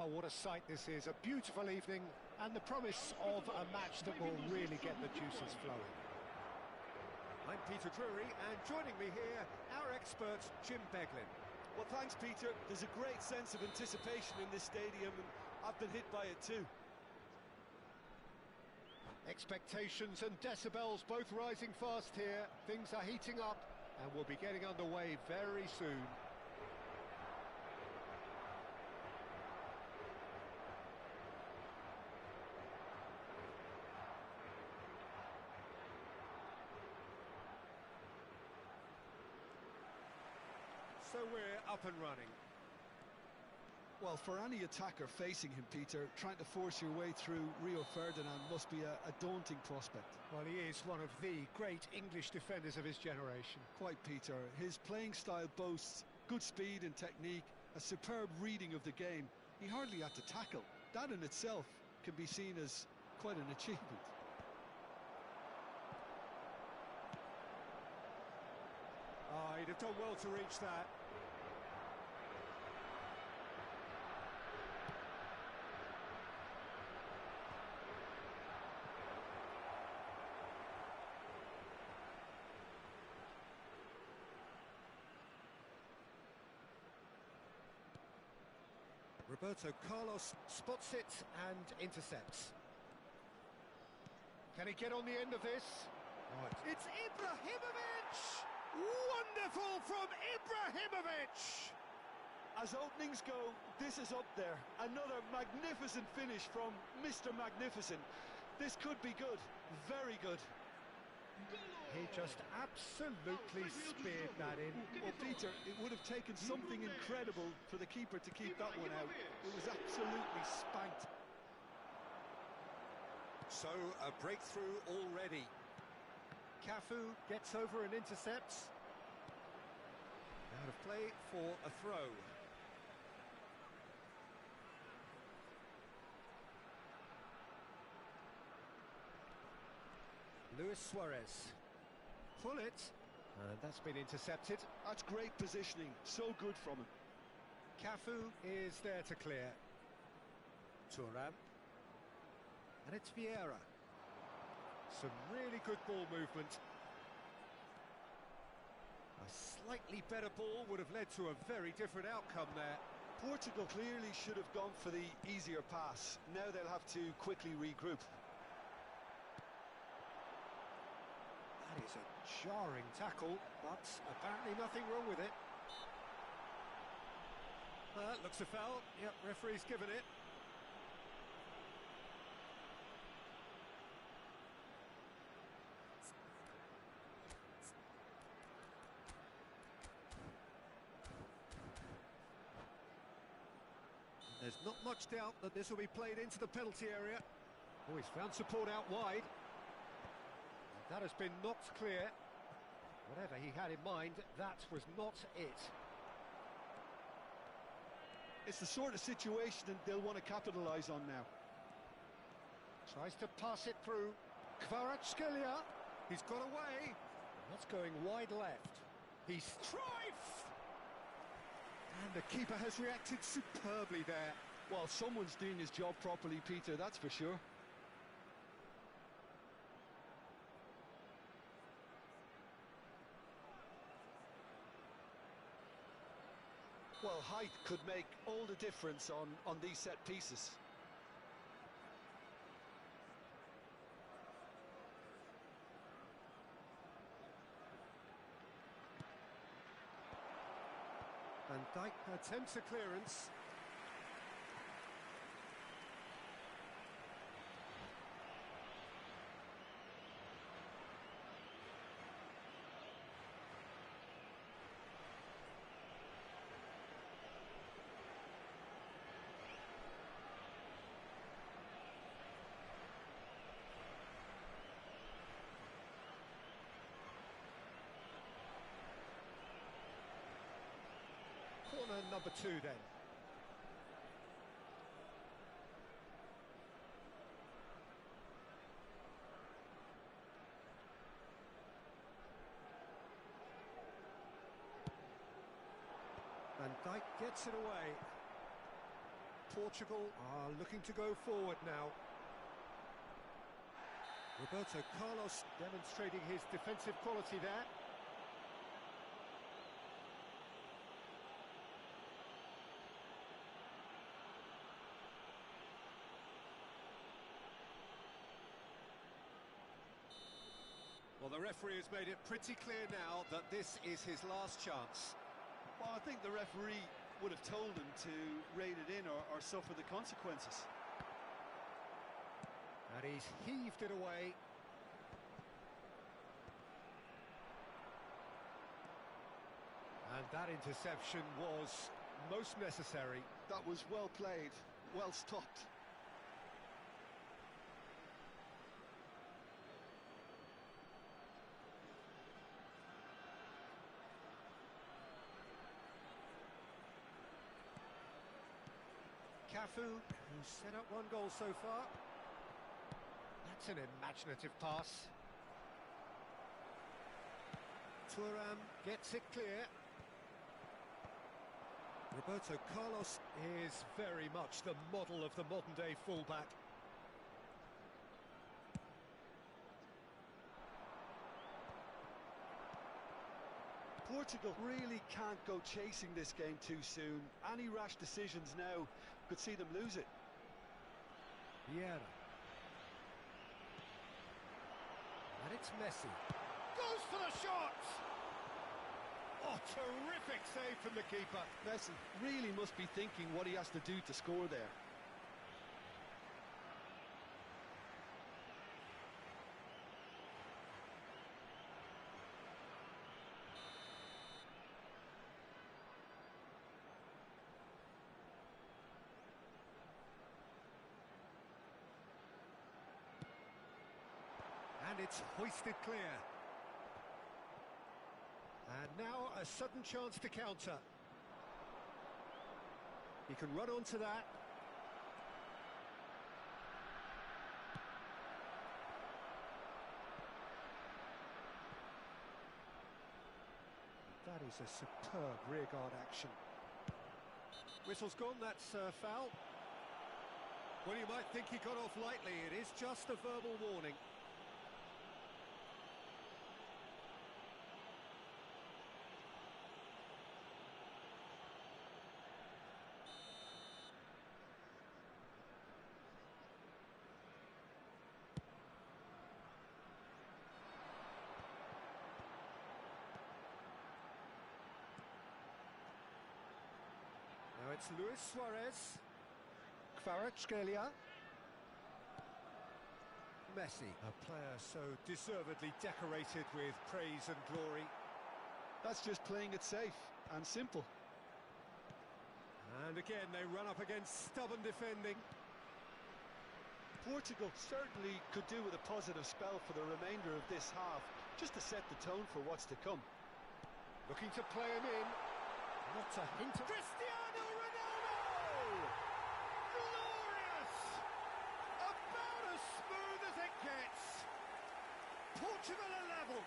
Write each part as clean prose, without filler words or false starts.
Well, what a sight this is, a beautiful evening and the promise of a match that will really get the juices flowing. I'm Peter Drury, and joining me here, our expert Jim Beglin. Well, thanks, Peter. There's a great sense of anticipation in this stadium, and I've been hit by it too. Expectations and decibels both rising fast here. Things are heating up, and we'll be getting underway very soon. So we're up and running. Well, for any attacker facing him, Peter, trying to force your way through Rio Ferdinand must be a daunting prospect. Well, he is one of the great English defenders of his generation. Quite, Peter. His playing style boasts good speed and technique, a superb reading of the game. He hardly had to tackle. That in itself can be seen as quite an achievement. Oh, he'd have done well to reach that. Roberto Carlos spots it and intercepts. Can he get on the end of this? Right. It's Ibrahimovic! Wonderful from Ibrahimovic! As openings go, this is up there. Another magnificent finish from Mr. Magnificent. This could be good, very good. He just absolutely speared that in. Well, Peter, it would have taken something incredible for the keeper to keep that one out. It was absolutely spanked. So, a breakthrough already. Cafu gets over and intercepts. Out of play for a throw. Luis Suarez. Pull it. And that's been intercepted. That's great positioning. So good from him. Cafu is there to clear. Thuram. And it's Vieira. Some really good ball movement. A slightly better ball would have led to a very different outcome there. Portugal clearly should have gone for the easier pass. Now they'll have to quickly regroup. That is a jarring tackle, but apparently nothing wrong with it. Looks a foul. Yep, referee's given it. There's not much doubt that this will be played into the penalty area. Oh, he's found support out wide. That has been knocked clear. Whatever he had in mind, that was not it. It's the sort of situation that they'll want to capitalise on now. Tries to pass it through. Kvaratskhelia. He's got away. That's going wide left. He's Strife! And the keeper has reacted superbly there. Well, someone's doing his job properly, Peter, that's for sure. Well, height could make all the difference on these set pieces. Van Dijk attempts a clearance. Corner number 2 then. Van Dijk gets it away. Portugal are looking to go forward now. Roberto Carlos demonstrating his defensive quality there. Well, the referee has made it pretty clear now that this is his last chance. Well, I think the referee would have told him to rein it in or suffer the consequences. And he's heaved it away. And that interception was most necessary. That was well played, well stopped. Cafu, who's set up one goal so far. That's an imaginative pass. Thuram gets it clear. Roberto Carlos is very much the model of the modern-day fullback. Portugal really can't go chasing this game too soon. Any rash decisions now could see them lose it. Vieira. And it's Messi. Goes for the shot! Oh, terrific save from the keeper. Messi really must be thinking what he has to do to score there. And it's hoisted clear. And now a sudden chance to counter. He can run onto that. That is a superb rearguard action. Whistle's gone, that's a foul. Well, you might think he got off lightly. It is just a verbal warning. Now it's Luis Suarez. Kvaratskhelia. Messi, a player so deservedly decorated with praise and glory. That's just playing it safe and simple. And again, they run up against stubborn defending. Portugal certainly could do with a positive spell for the remainder of this half, just to set the tone for what's to come. Looking to play him in. Not a hint of... Cristiano Ronaldo! Glorious! About as smooth as it gets. Portugal are level.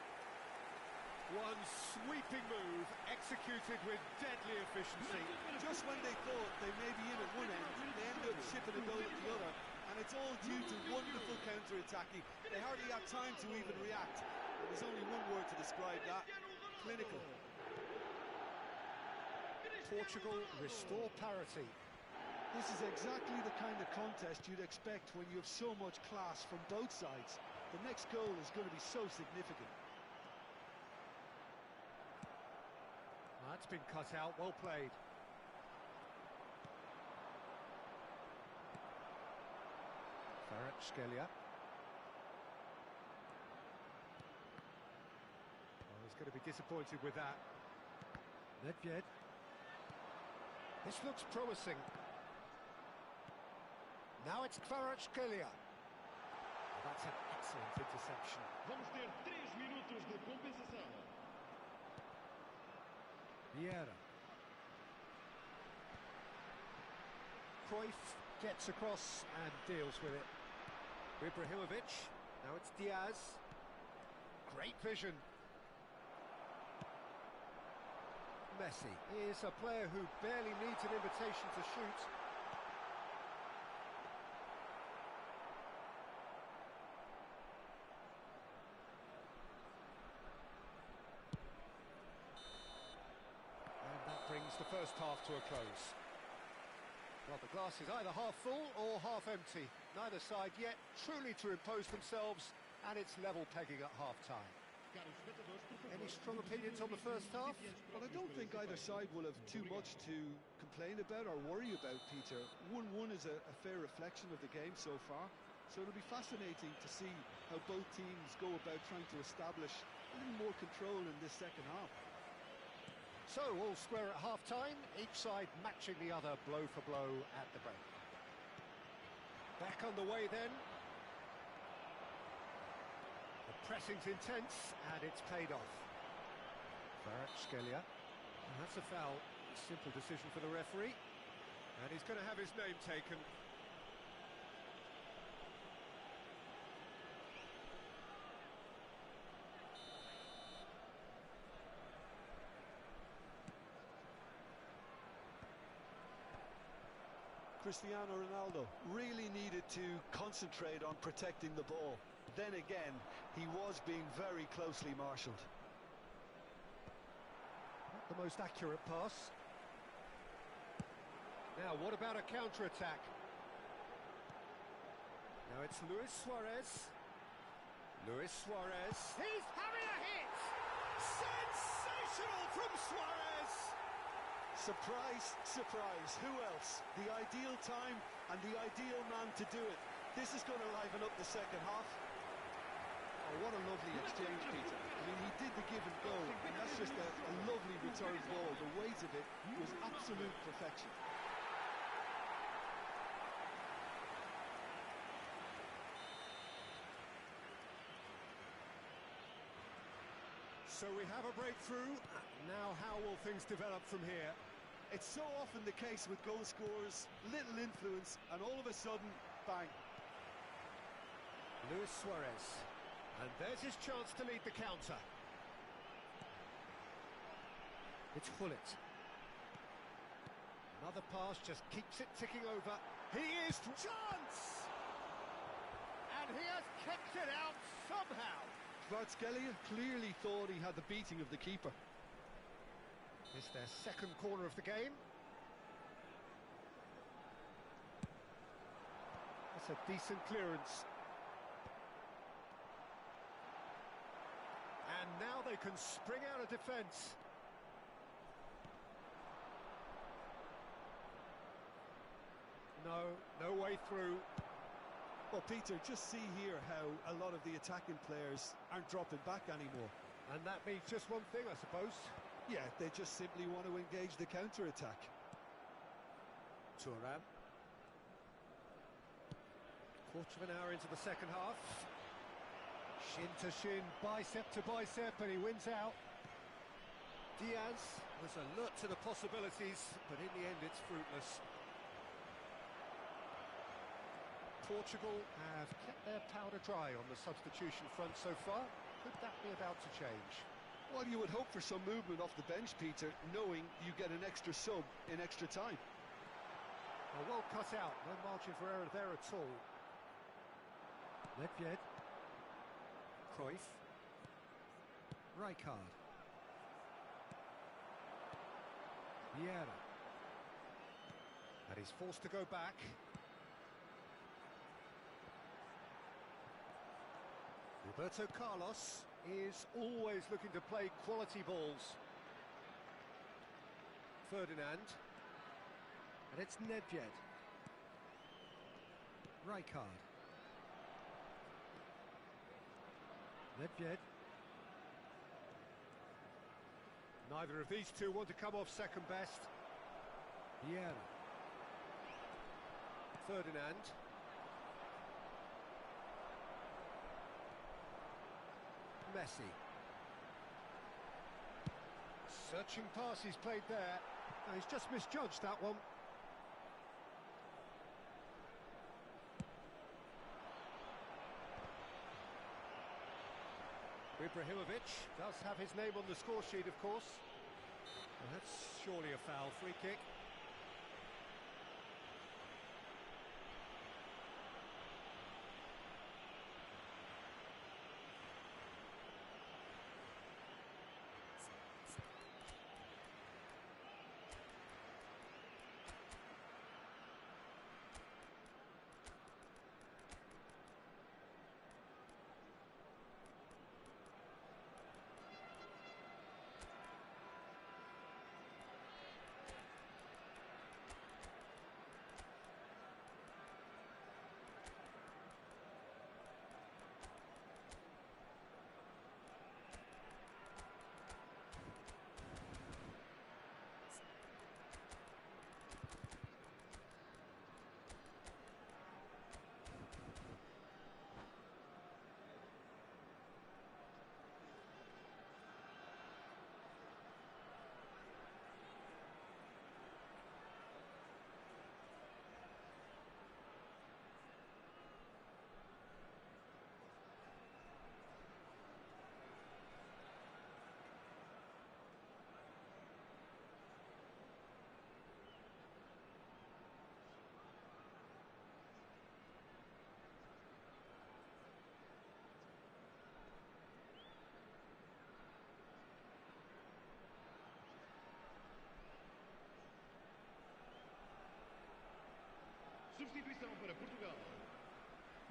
One sweeping move executed with deadly efficiency. Just when they thought they may be in at one end, they end up shipping a goal at the other, and it's all due to wonderful counter-attacking. They hardly have time to even react. There's only one word to describe that: clinical. Portugal restore parity. This is exactly the kind of contest you'd expect when you have so much class from both sides. The next goal is going to be so significant. That's been cut out, well played. Kvaratskhelia. Oh, he's going to be disappointed with that. Nedved. This looks promising. Now it's Kvaratskhelia. Oh, that's an excellent interception. Vamos ter 3 minutos de compensação. Vieira. Cruyff gets across and deals with it. Ibrahimovic. Now it's Diaz. Great vision. Messi is a player who barely needs an invitation to shoot. the first half to a close. Well, the glass is either half full or half empty. Neither side yet truly to impose themselves, and it's level pegging at half-time. Any strong opinions on the first half? Well, I don't think either side will have too much to complain about or worry about, Peter. 1-1 is a fair reflection of the game so far, so it'll be fascinating to see how both teams go about trying to establish a little more control in this second half. So, all square at half-time, each side matching the other blow for blow at the break. Back on the way then. The pressing's intense, and it's paid off. Kvaratskhelia. That's a foul. A simple decision for the referee. And he's going to have his name taken. Cristiano Ronaldo really needed to concentrate on protecting the ball. Then again, he was being very closely marshalled. Not the most accurate pass. Now, what about a counter-attack? Now it's Luis Suarez. Luis Suarez. He's having a hit! Sensational from Suarez! Surprise, surprise, who else? The ideal time and the ideal man to do it. This is going to liven up the second half. Oh, what a lovely exchange, Peter. I mean, he did the give and go, and that's just a lovely return ball. The weight of it was absolute perfection. So we have a breakthrough. Now how will things develop from here? It's so often the case with goal scorers, little influence, and all of a sudden, bang. Luis Suarez. And there's his chance to lead the counter. It's Hullet. Another pass just keeps it ticking over. He is... Chance! And he has kept it out somehow. Kvaratskhelia clearly thought he had the beating of the keeper. It's their second corner of the game. That's a decent clearance. And now they can spring out of defence. No way through. Well, Peter, just see here how a lot of the attacking players aren't dropping back anymore. And that means just one thing, I suppose. Yeah, they just simply want to engage the counter-attack. Thuram. Quarter of an hour into the second half. Shin to shin, bicep to bicep, and he wins out. Diaz was alert to the possibilities, but in the end it's fruitless. Portugal have kept their powder dry on the substitution front so far. Could that be about to change? Well, you would hope for some movement off the bench, Peter, knowing you get an extra sub in extra time. Well cut out, no margin for error there at all. Nedved. Cruyff. Rijkaard. Vieira. And he's forced to go back. Roberto Carlos is always looking to play quality balls. Ferdinand. And it's Nedved. Rijkaard. Nedved. Neither of these two want to come off second best. Vieira. Ferdinand. Messi. Searching pass he's played there. No, he's just misjudged that one. Ibrahimovic does have his name on the score sheet, of course. And that's surely a foul. Free kick.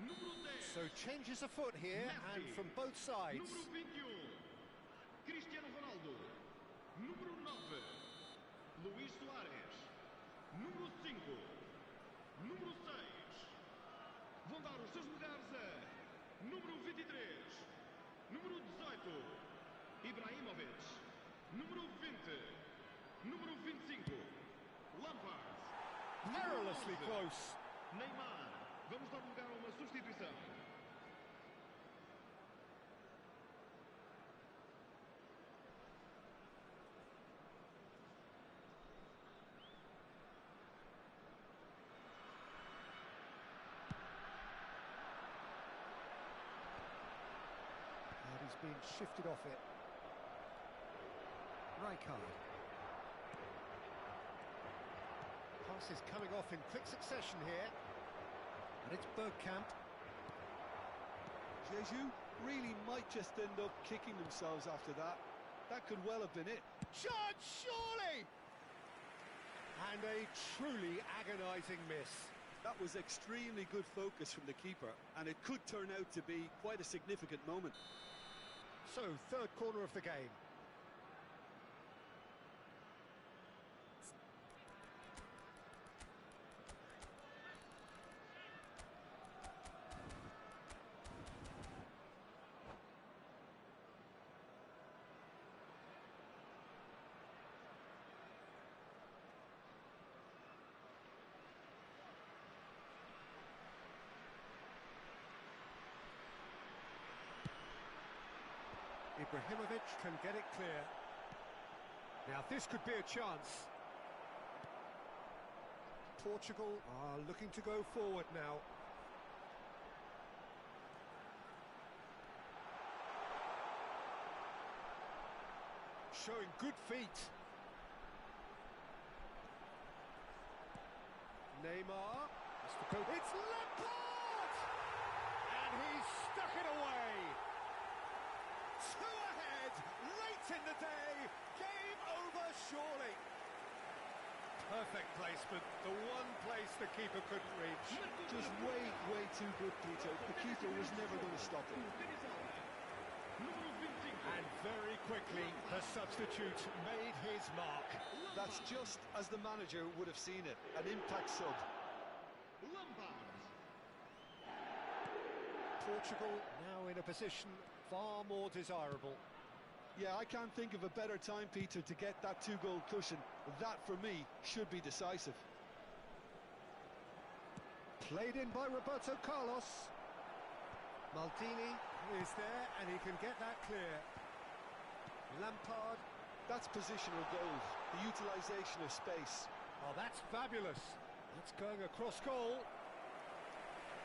Número 10. So changes afoot here, and Messi. from both sides. Número 21. Cristiano Ronaldo. Número 9. Luís Soares. Número 5. Número 6. Vão dar os seus lugares a número 23. Número 18. Ibrahimovic. Número 20. Número 25. Lampard. Perilously close. Neymar. Vamos dar lugar a uma substituição. And he's been shifted off it. Rijkaard. Passes coming off in quick succession here. And it's Bergkamp. Jesus really might just end up kicking themselves after that. That could well have been it. Chance, surely! And a truly agonising miss. That was extremely good focus from the keeper, and it could turn out to be quite a significant moment. So, third corner of the game. Ibrahimovic can get it clear. Now this could be a chance. Portugal are looking to go forward now. Showing good feet. Neymar. It's Lampard! And he's stuck it away. Two ahead, late in the day, game over surely. Perfect placement, the one place the keeper couldn't reach. Just way too good, Peter. The keeper was never going to stop it. And very quickly, the substitute made his mark. That's just as the manager would have seen it, an impact sub. Portugal now in a position far more desirable. Yeah, I can't think of a better time, Peter, to get that two-goal cushion. That, for me, should be decisive. Played in by Roberto Carlos. Maldini is there, and he can get that clear. Lampard. That's positional goals, the utilisation of space. Oh, that's fabulous. That's going across goal.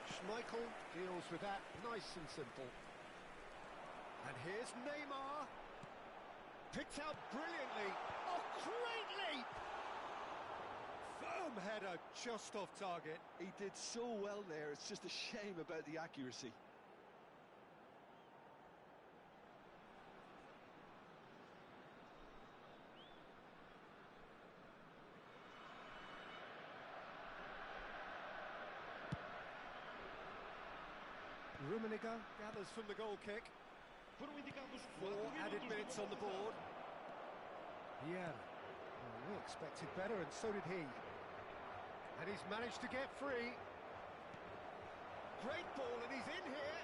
Schmeichel deals with that nice and simple. And here's Neymar. Picked out brilliantly. Oh, great leap! Firm header just off target. He did so well there, it's just a shame about the accuracy. Rummenigge gathers from the goal kick. Foram indicados 4 4 added minutes on the board. Yeah, we expected better, and so did he. And he's managed to get free. Great ball, and he's in here.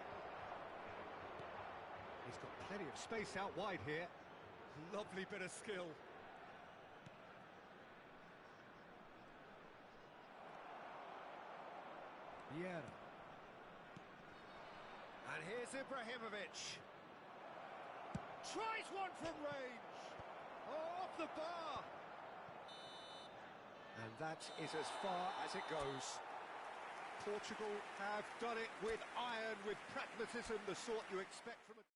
He's got plenty of space out wide here. Lovely bit of skill. Yeah. And here's Ibrahimovic. Tries one from range. Oh, off the bar. And that is as far as it goes. Portugal have done it with iron, with pragmatism, the sort you expect from a...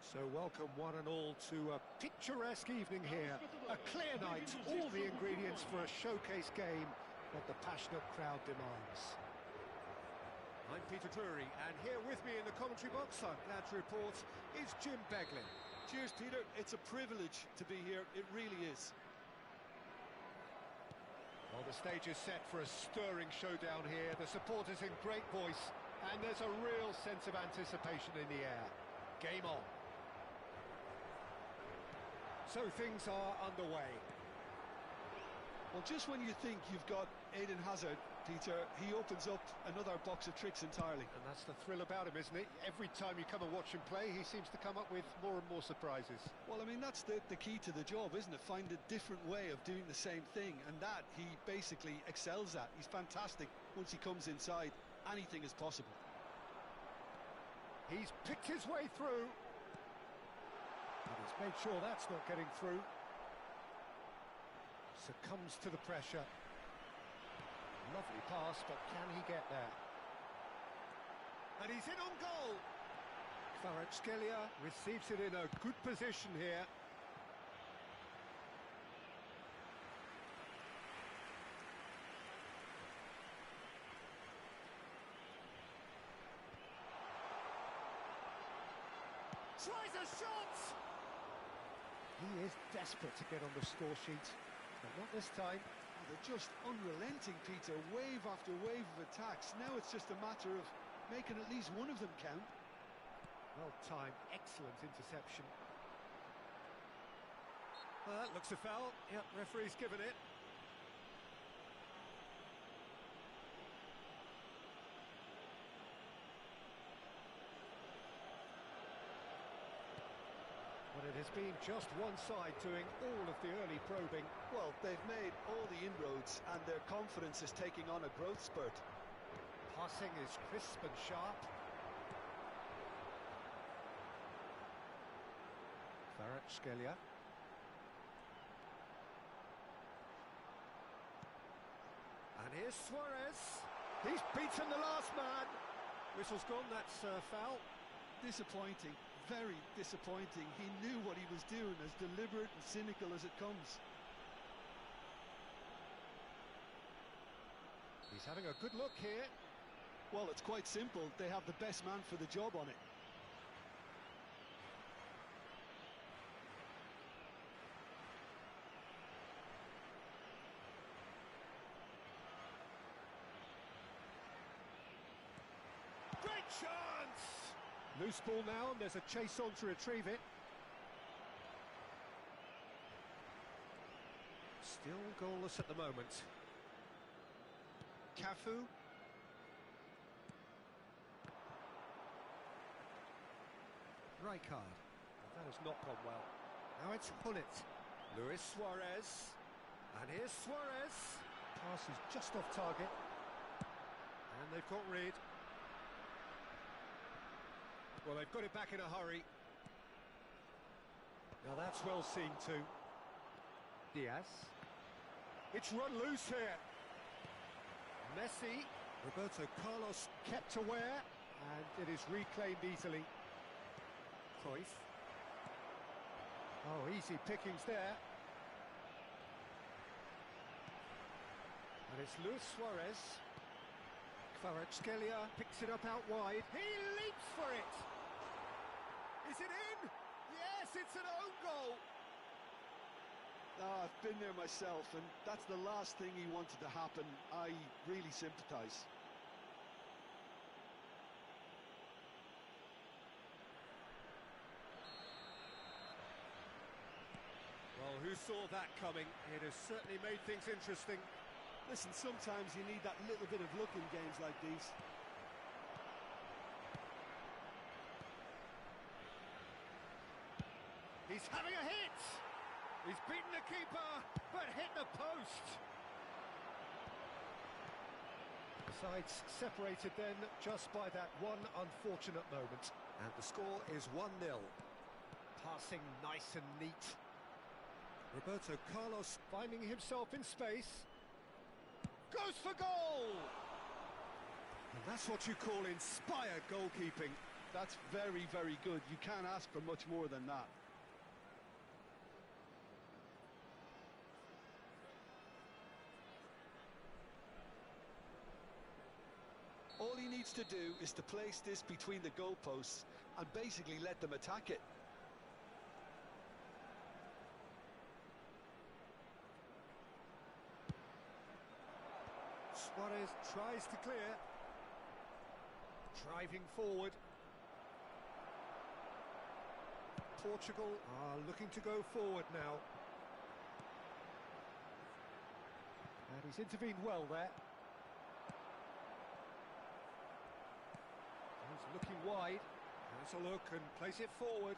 So welcome one and all to a picturesque evening here. A clear night, all the ingredients for a showcase game that the passionate crowd demands. I'm Peter Drury, and here with me in the commentary box, I'm glad to report, is Jim Beglin. Cheers, Peter. It's a privilege to be here. It really is. Well, the stage is set for a stirring showdown here. The supporters in great voice, and there's a real sense of anticipation in the air. Game on. So things are underway. Well, just when you think you've got Eden Hazard, Peter, he opens up another box of tricks entirely. And that's the thrill about him, isn't it? Every time you come and watch him play, he seems to come up with more and more surprises. Well, I mean, that's the key to the job, isn't it? Find a different way of doing the same thing, and that he basically excels at. He's fantastic. Once he comes inside, anything is possible. He's picked his way through. And he's made sure that's not getting through. Succumbs to the pressure. Lovely pass, but can he get there? And he's in on goal. Kvaratskhelia receives it in a good position here. Tries a shot! He is desperate to get on the score sheet, but not this time. They're just unrelenting, Peter. Wave after wave of attacks. Now it's just a matter of making at least one of them count. Well timed, excellent interception. Well, that looks a foul. Yep, referee's given it. But it has been just one side doing all of the early probing. Well, they've made all the inroads and their confidence is taking on a growth spurt. Passing is crisp and sharp. Kvaratskhelia. And here's Suarez. He's beaten the last man. Whistle's gone, that's foul. Disappointing. Very disappointing. He knew what he was doing, as deliberate and cynical as it comes. He's having a good look here. Well, it's quite simple. They have the best man for the job on it. Great chance! Loose ball now, and there's a chase on to retrieve it. Still goalless at the moment. Cafu. Rijkaard. That has not gone well. Now it's Hullet. Luis Suarez. And here's Suarez. Pass is just off target. And they've got Reed. Well, they've got it back in a hurry. Now that's well seen too. Diaz. It's run loose here. Messi. Roberto Carlos kept aware, and it is reclaimed easily. Cruyff. Oh, easy pickings there. And it's Luis Suarez. Kvaratskhelia picks it up out wide. He leaps for it. Is it in? Yes, it's an own goal. I've been there myself, and that's the last thing he wanted to happen. I really sympathise. Well, who saw that coming? It has certainly made things interesting. Listen, sometimes you need that little bit of luck in games like these. He's having a hit! He's beaten the keeper, but hit the post! The sides separated then just by that one unfortunate moment. And the score is 1-0. Passing nice and neat. Roberto Carlos finding himself in space. Goes for goal! And that's what you call inspired goalkeeping. That's very, very good. You can't ask for much more than that. All he needs to do is to place this between the goalposts and basically let them attack it. Suarez tries to clear. Driving forward. Portugal are looking to go forward now. And he's intervened well there. He's looking wide. Has a look and plays it forward.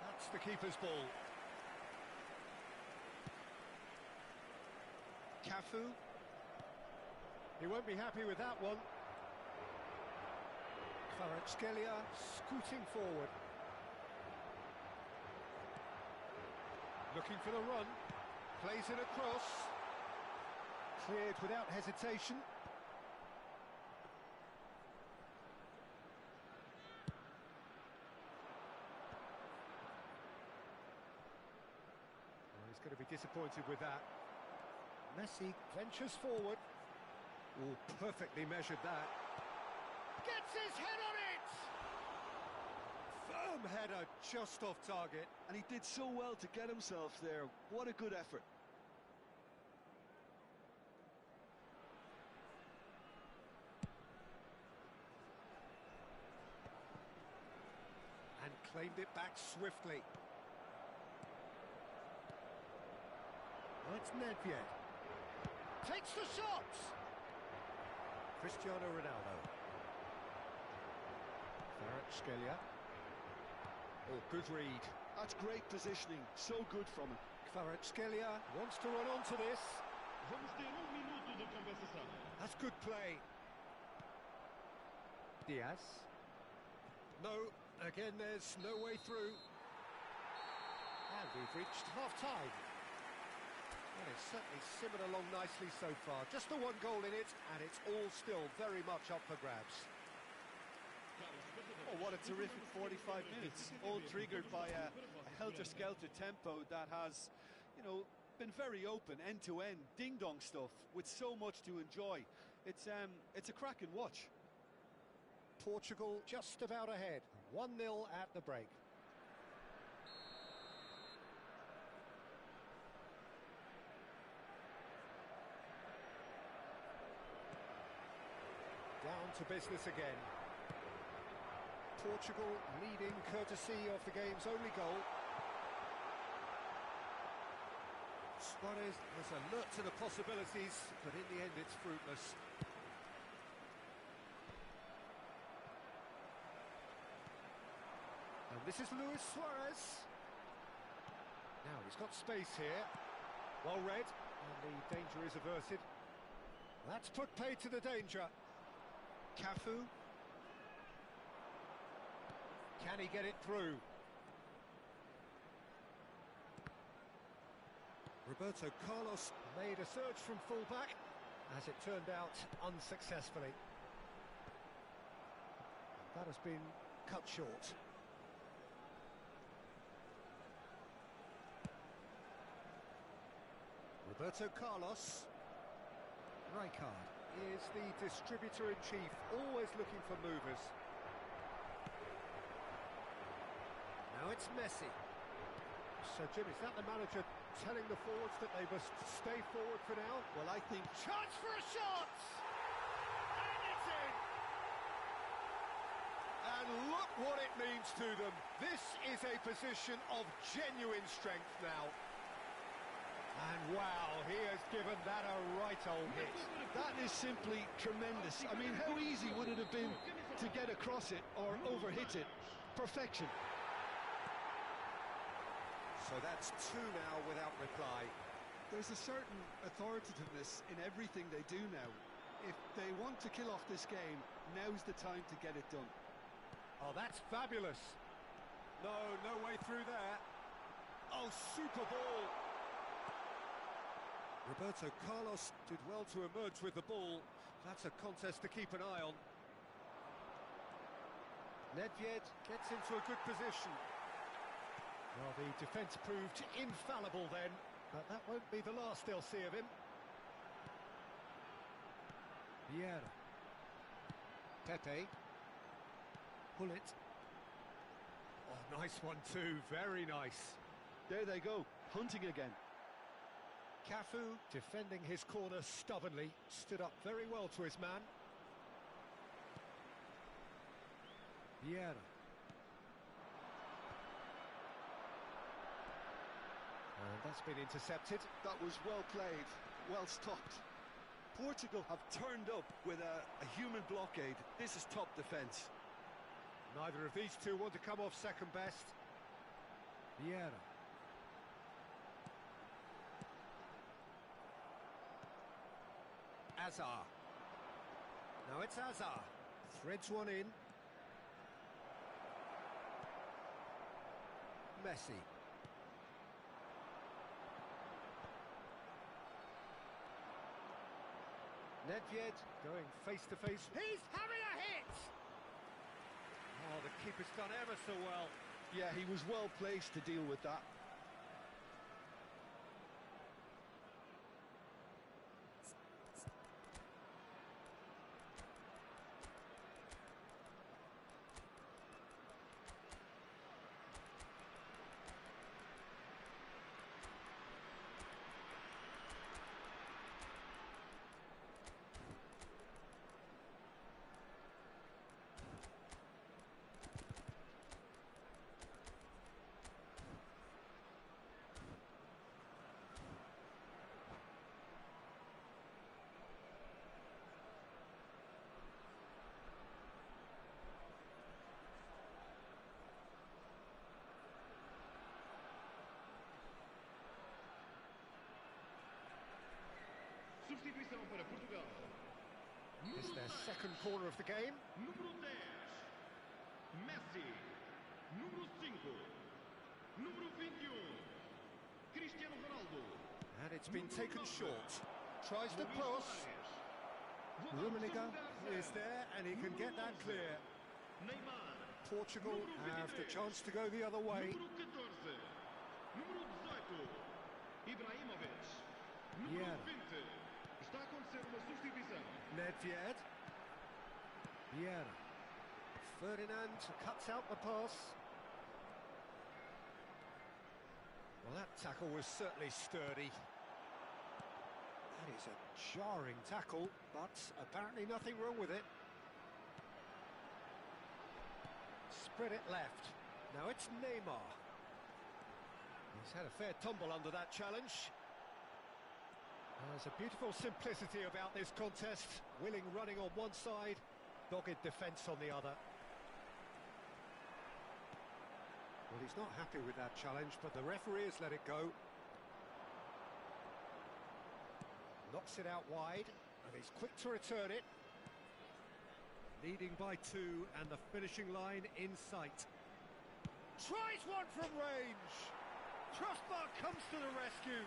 That's the keeper's ball. Cafu. He won't be happy with that one. Kvaratskhelia scooting forward. Looking for the run. Plays it across. Cleared without hesitation. Well, he's going to be disappointed with that. Messi ventures forward. Oh, perfectly measured that. Gets his head on it! Firm header, just off target. And he did so well to get himself there. What a good effort. And claimed it back swiftly. Oh, it's Nedved. Takes the shot! Cristiano Ronaldo. Kvaratskhelia. Oh, good read. That's great positioning. So good from him. Kvaratskhelia wants to run onto this. Vamos ter minuto de compensação. That's good play. Diaz. No, again there's no way through. And we've reached half-time. Well, it's certainly simmered along nicely so far. Just the one goal in it, and it's all still very much up for grabs. Oh, what a terrific 45 minutes, all triggered by a helter-skelter tempo that has, you know, been very open, end-to-end, ding-dong stuff, with so much to enjoy. It's a cracking watch. Portugal just about ahead, 1-0 at the break. Down to business again. Portugal leading courtesy of the game's only goal. Suarez was alert to the possibilities, but in the end it's fruitless. And this is Luis Suarez. Now he's got space here. Well read, and the danger is averted. That's put paid to the danger. Cafu. Can he get it through? Roberto Carlos made a surge from fullback, as it turned out unsuccessfully. That has been cut short. Roberto Carlos. Rijkaard is the distributor-in-chief, always looking for movers. Now it's Messi. So, Jim, is that the manager telling the forwards that they must stay forward for now? Well, I think... Chance for a shot! And it's in! And look what it means to them. This is a position of genuine strength now. And wow, he has given that a right old hit. That is simply tremendous. I mean, how easy would it have been to get across it or overhit it? Perfection. So that's two now without reply. There's a certain authoritativeness in everything they do now. If they want to kill off this game, now's the time to get it done. Oh, that's fabulous. No way through there. Oh, super ball. Roberto Carlos did well to emerge with the ball. That's a contest to keep an eye on. Nedved gets into a good position. Well, the defence proved infallible then, but that won't be the last they'll see of him. Vieira. Pepe. Hullet. Oh, nice one too, very nice. There they go, hunting again. Cafu, defending his corner stubbornly, stood up very well to his man. Vieira. And that's been intercepted. That was well played, well stopped. Portugal have turned up with a human blockade. This is top defence. Neither of these two want to come off second best. Vieira. Azar. Now it's Azar. Threads one in. Messi. Nedved going face to face. He's having a hit! Oh, the keeper's done ever so well. Yeah, he was well placed to deal with that. Substituição para Portugal. It's their second corner of the game. Número 10, Messi. Número 5, número 21, Cristiano Ronaldo. And it's been taken short. Tries to pass. Rummenigge is there and he can get that clear. Neymar. Portugal have the chance to go the other way. Número 14, número 18, Ibrahimovic. Número Yeah. 20. Está a acontecer uma substituição. Nedved. Vieira. Ferdinand cuts out the pass. Well, that tackle was certainly sturdy. That is a jarring tackle, but apparently nothing wrong with it. Spread it left. Now it's Neymar. He's had a fair tumble under that challenge. There's a beautiful simplicity about this contest. Willing running on one side, dogged defence on the other. Well, he's not happy with that challenge, but the referee has let it go. Knocks it out wide, and he's quick to return it. Leading by 2, and the finishing line in sight. Tries one from range! Crossbar comes to the rescue.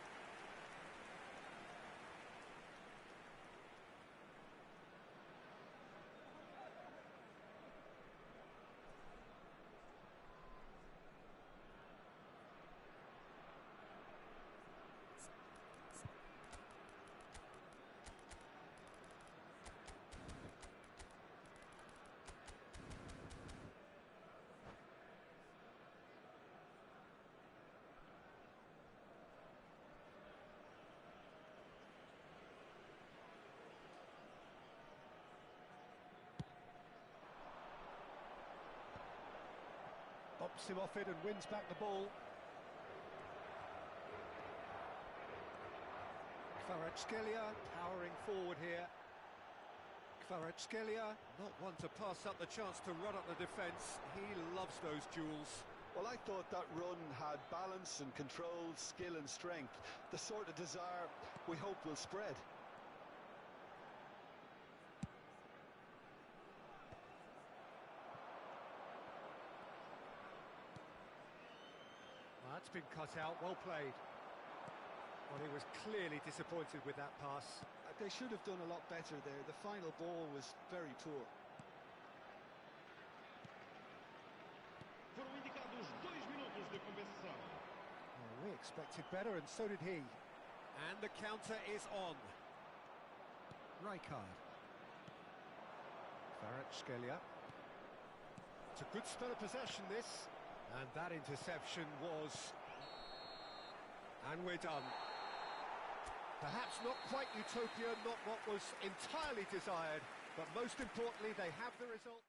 Bops him off it and wins back the ball. Kvaratskhelia powering forward here. Kvaratskhelia, not one to pass up the chance to run up the defence. He loves those duels. Well, I thought that run had balance and control, skill and strength. The sort of desire we hope will spread. That's been cut out, well played. Well, he was clearly disappointed with that pass. They should have done a lot better there. The final ball was very poor. expected better, and so did he. And the counter is on. Rijkaard. Kvaratskhelia. It's a good spell of possession, this. And that interception was... And we're done. Perhaps not quite utopia, not what was entirely desired, but most importantly, they have the result.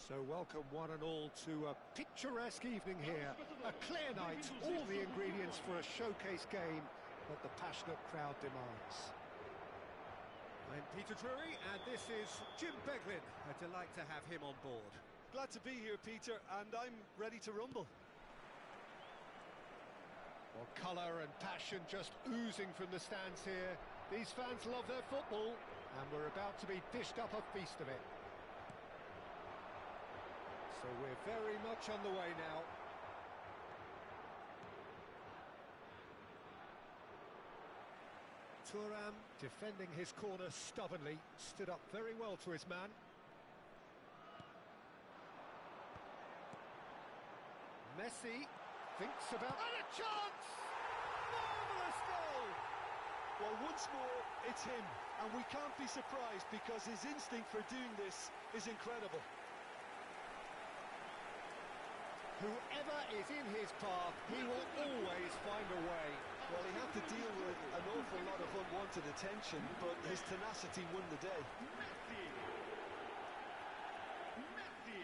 So welcome one and all to a picturesque evening here. A clear night, all the ingredients for a showcase game that the passionate crowd demands. I'm Peter Drury and this is Jim Beglin. A delight to have him on board. Glad to be here, Peter, and I'm ready to rumble. Well, colour and passion just oozing from the stands here. These fans love their football and we're about to be dished up a feast of it. So we're very much on the way now. Thuram, defending his corner stubbornly, stood up very well to his man. Messi thinks about... And a chance! Marvellous goal! Well, once more, it's him, and we can't be surprised because his instinct for doing this is incredible. Whoever is in his path, he will always find a way. Well, he had to deal with an awful lot of unwanted attention, but his tenacity won the day. Messi. Messi.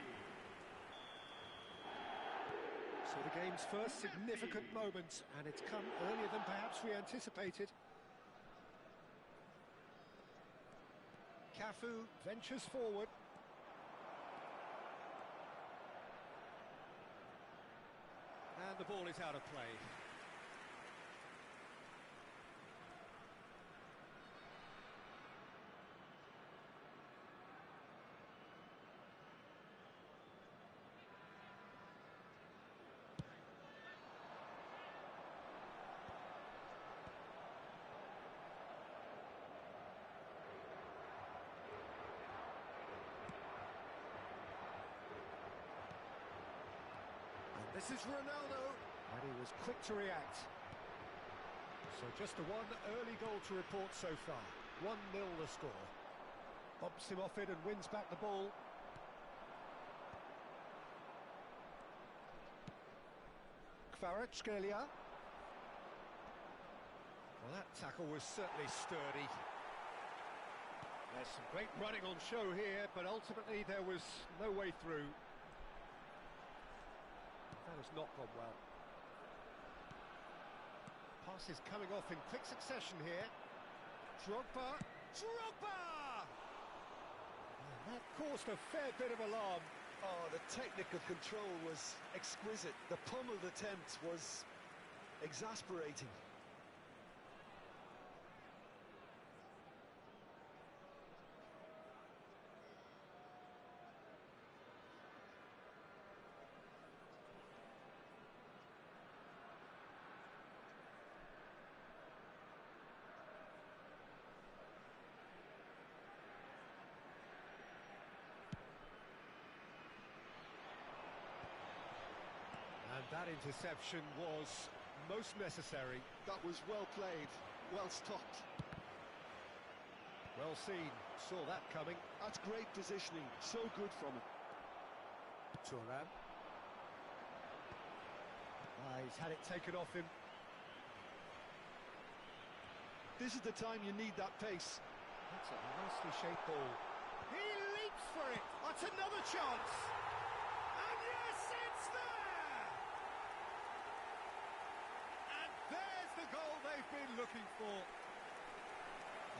So the game's first significant moment, and it's come earlier than perhaps we anticipated. Cafu ventures forward. And the ball is out of play. This is Ronaldo, and he was quick to react. So just the one early goal to report so far. 1-0 the score. Bumps him off it and wins back the ball. Kvaratskhelia. Well, that tackle was certainly sturdy. There's some great running on show here, but ultimately there was no way through. That has not gone well. Pass is coming off in quick succession here. Drogba! Drogba! And that caused a fair bit of alarm. Oh, the technical control was exquisite. The pummeled attempt was exasperating. And that interception was most necessary. That was well played, well stopped. Well seen, saw that coming. That's great positioning, so good from him. Thuram. He's had it taken off him. This is the time you need that pace. That's a nicely shaped ball. He leaps for it. That's another chance. And yes, it's there! And there's the goal they've been looking for.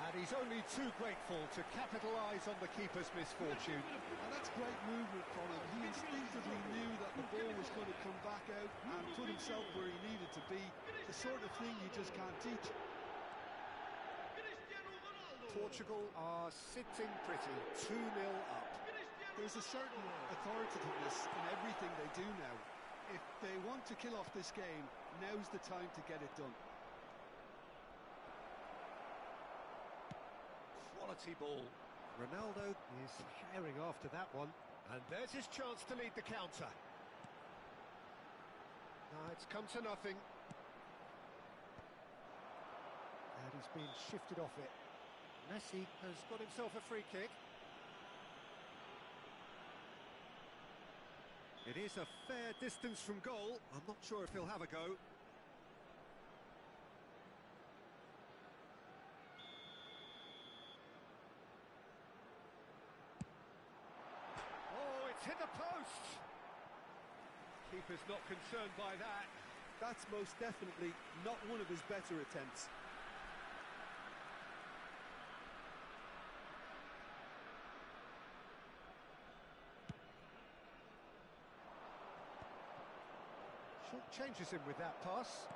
And he's only too grateful to capitalise on the keeper's misfortune. And that's great movement from him. He instinctively knew that the ball was going to come back out and put himself where he needed to be. The sort of thing you just can't teach. Portugal are sitting pretty, 2-0 up. There's a certain authoritativeness in everything they do now. If they want to kill off this game, now's the time to get it done. Quality ball. Ronaldo is herring after that one. And there's his chance to lead the counter. Now it's come to nothing. And he's been shifted off it. Messi has got himself a free kick. It is a fair distance from goal. I'm not sure if he'll have a go. Oh, it's hit the post. Keeper's not concerned by that. That's most definitely not one of his better attempts. Short changes him with that pass.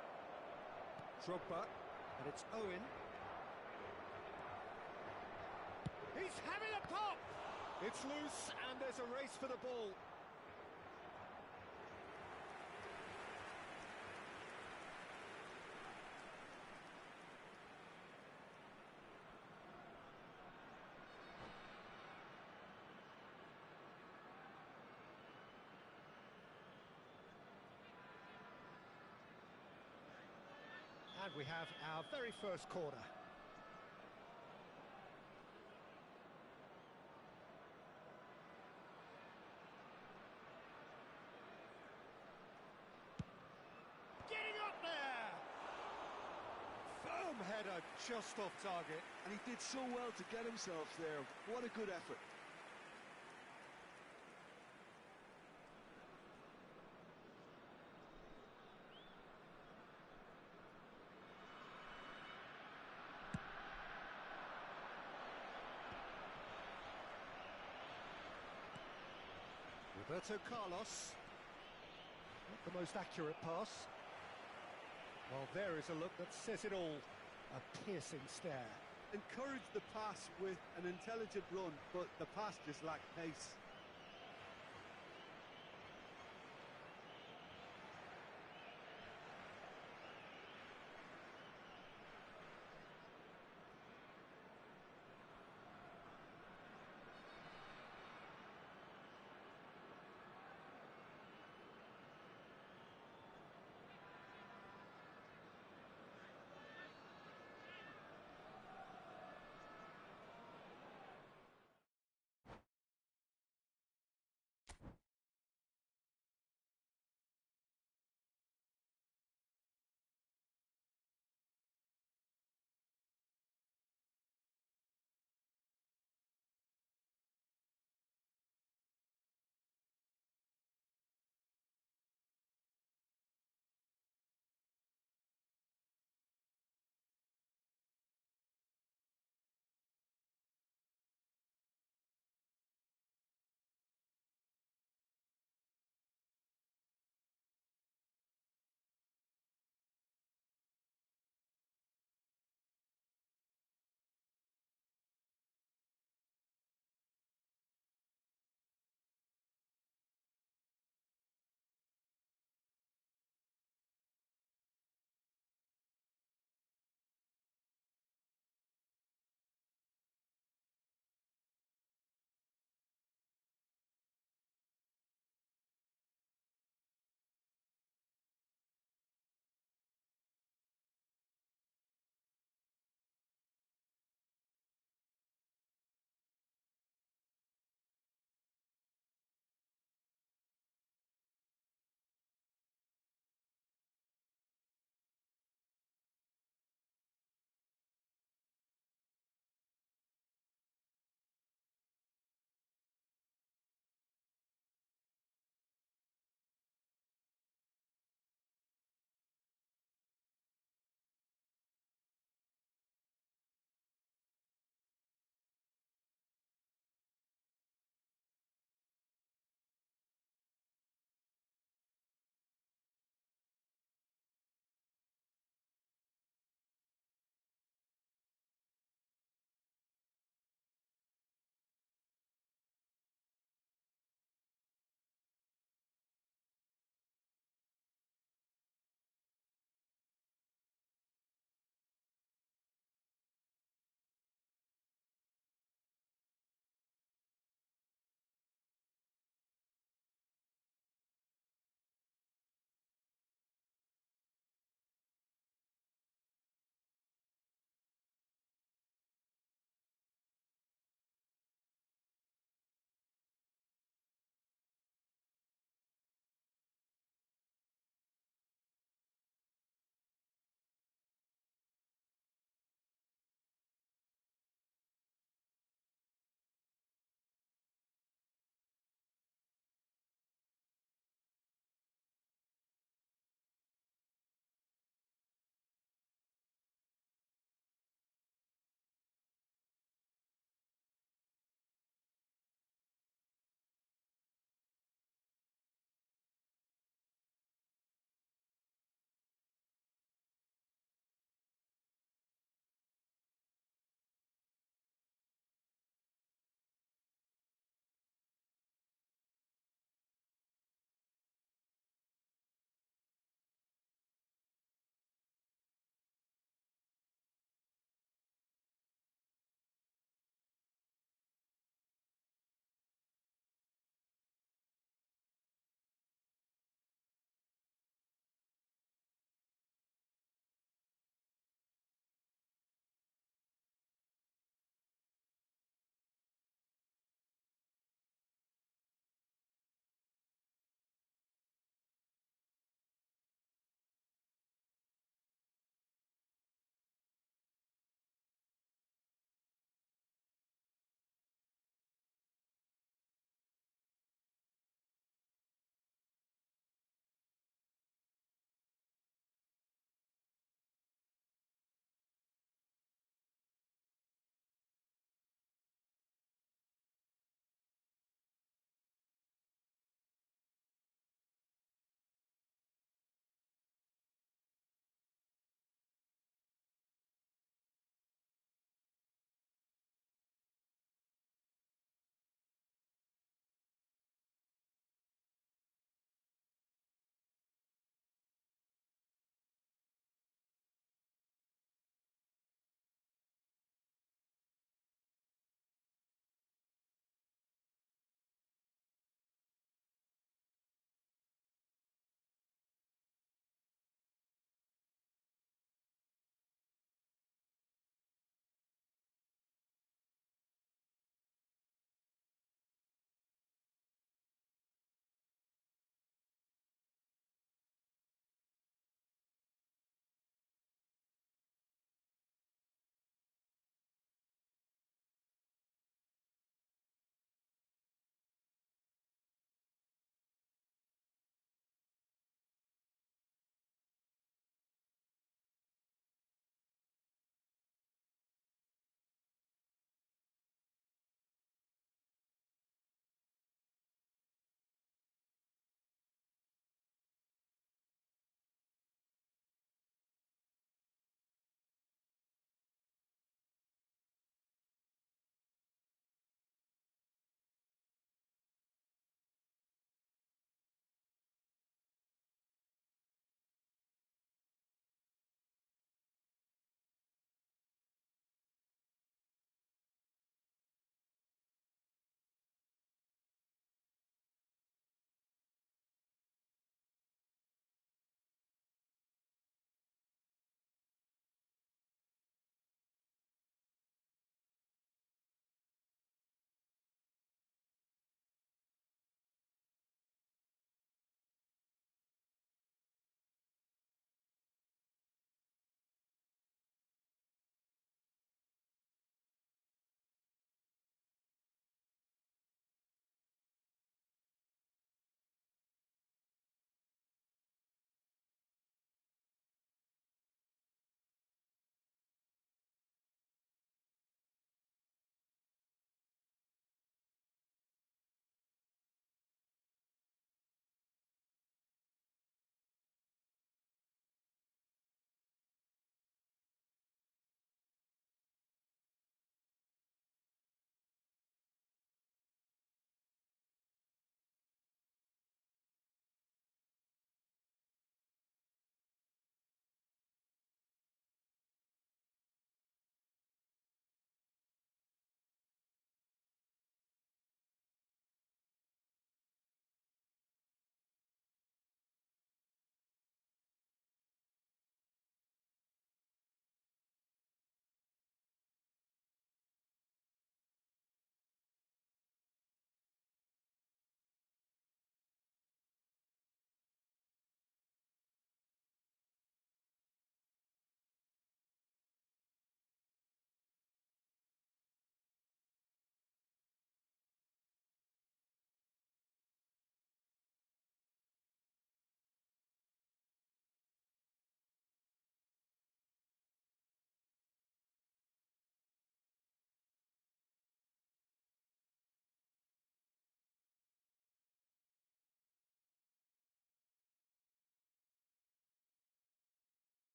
Drogba, and it's Owen. He's having a pop! It's loose, and there's a race for the ball. And we have our very first corner. Some header just off target. And he did so well to get himself there. What a good effort. Roberto Carlos. Not the most accurate pass. Well, there is a look that says it all. A piercing stare. Encouraged the pass with an intelligent run, but the pass just lacked pace.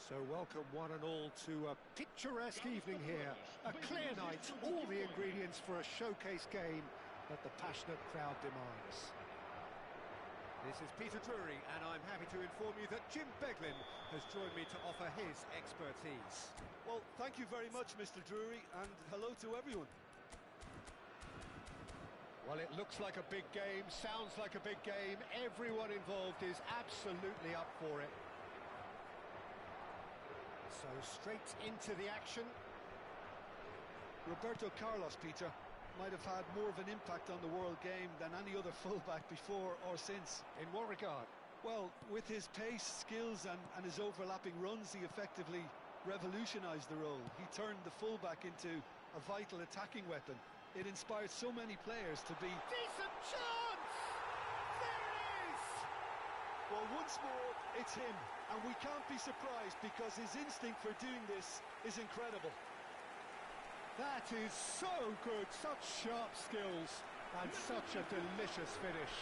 So welcome one and all to a picturesque evening here. A clear night, all the ingredients for a showcase game that the passionate crowd demands. This is Peter Drury, and I'm happy to inform you that Jim Beglin has joined me to offer his expertise. Well, thank you very much, Mr. Drury, and hello to everyone. Well, it looks like a big game, sounds like a big game. Everyone involved is absolutely up for it. So straight into the action. Roberto Carlos, Peter, might have had more of an impact on the world game than any other fullback before or since. In what regard? Well, with his pace, skills and his overlapping runs, he effectively revolutionised the role. He turned the fullback into a vital attacking weapon. It inspired so many players to be... Decent chance! There it is! Well, once more, it's him. And we can't be surprised because his instinct for doing this is incredible. That is so good, such sharp skills and such a delicious finish.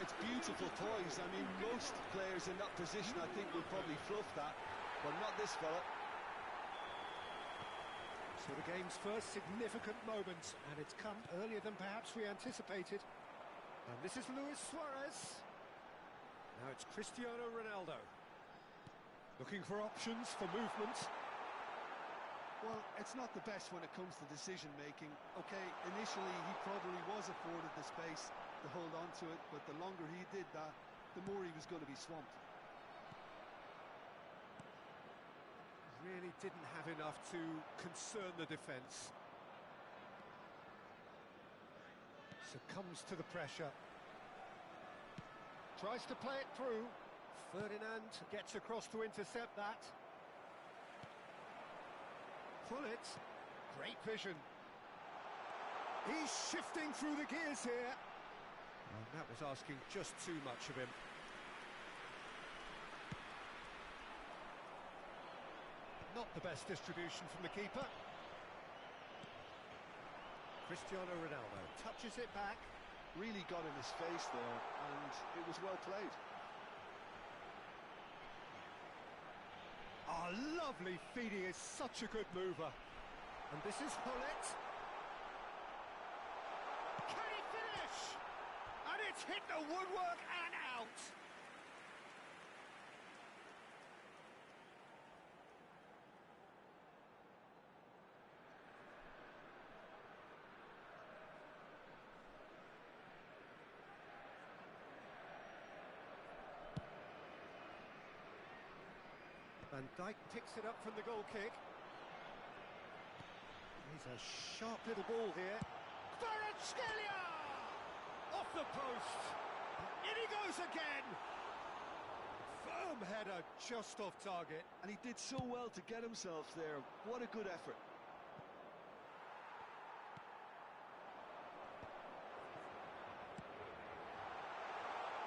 It's beautiful poise. I mean, most players in that position, I think, would probably fluff that, but not this fella. So the game's first significant moment, and it's come earlier than perhaps we anticipated. And this is Luis Suarez. Now it's Cristiano Ronaldo. Looking for options for movement. Well, it's not the best when it comes to decision-making. OK, initially he probably was afforded the space to hold on to it, but the longer he did that, the more he was going to be swamped. Really didn't have enough to concern the defence. Succumbs to the pressure. Tries to play it through. Ferdinand gets across to intercept that. Pullet, great vision. He's shifting through the gears here. Well, that was asking just too much of him. Not the best distribution from the keeper. Cristiano Ronaldo touches it back. Really got in his face there, and it was well played. Oh, lovely feed, he is such a good mover. And this is Pullet. Can he finish? And it's hit the woodwork and out. Van Dijk picks it up from the goal kick. He's a sharp little ball here. Kvaratskhelia! Off the post. In he goes again. Firm header just off target. And he did so well to get himself there. What a good effort.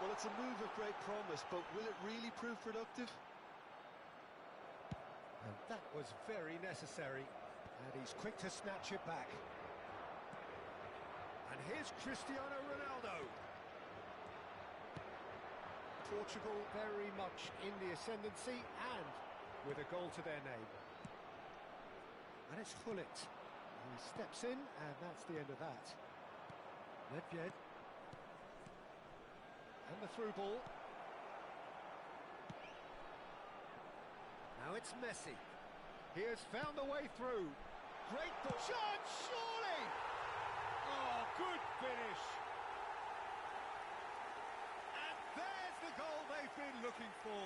Well, it's a move of great promise, but will it really prove productive? And that was very necessary, and he's quick to snatch it back. And here's Cristiano Ronaldo. Portugal very much in the ascendancy and with a goal to their name. And it's Gullit. He steps in, and that's the end of that. Nedved. And the through ball. Now it's Messi. He has found a way through. Great ball. Shot, surely! Oh, good finish. And there's the goal they've been looking for.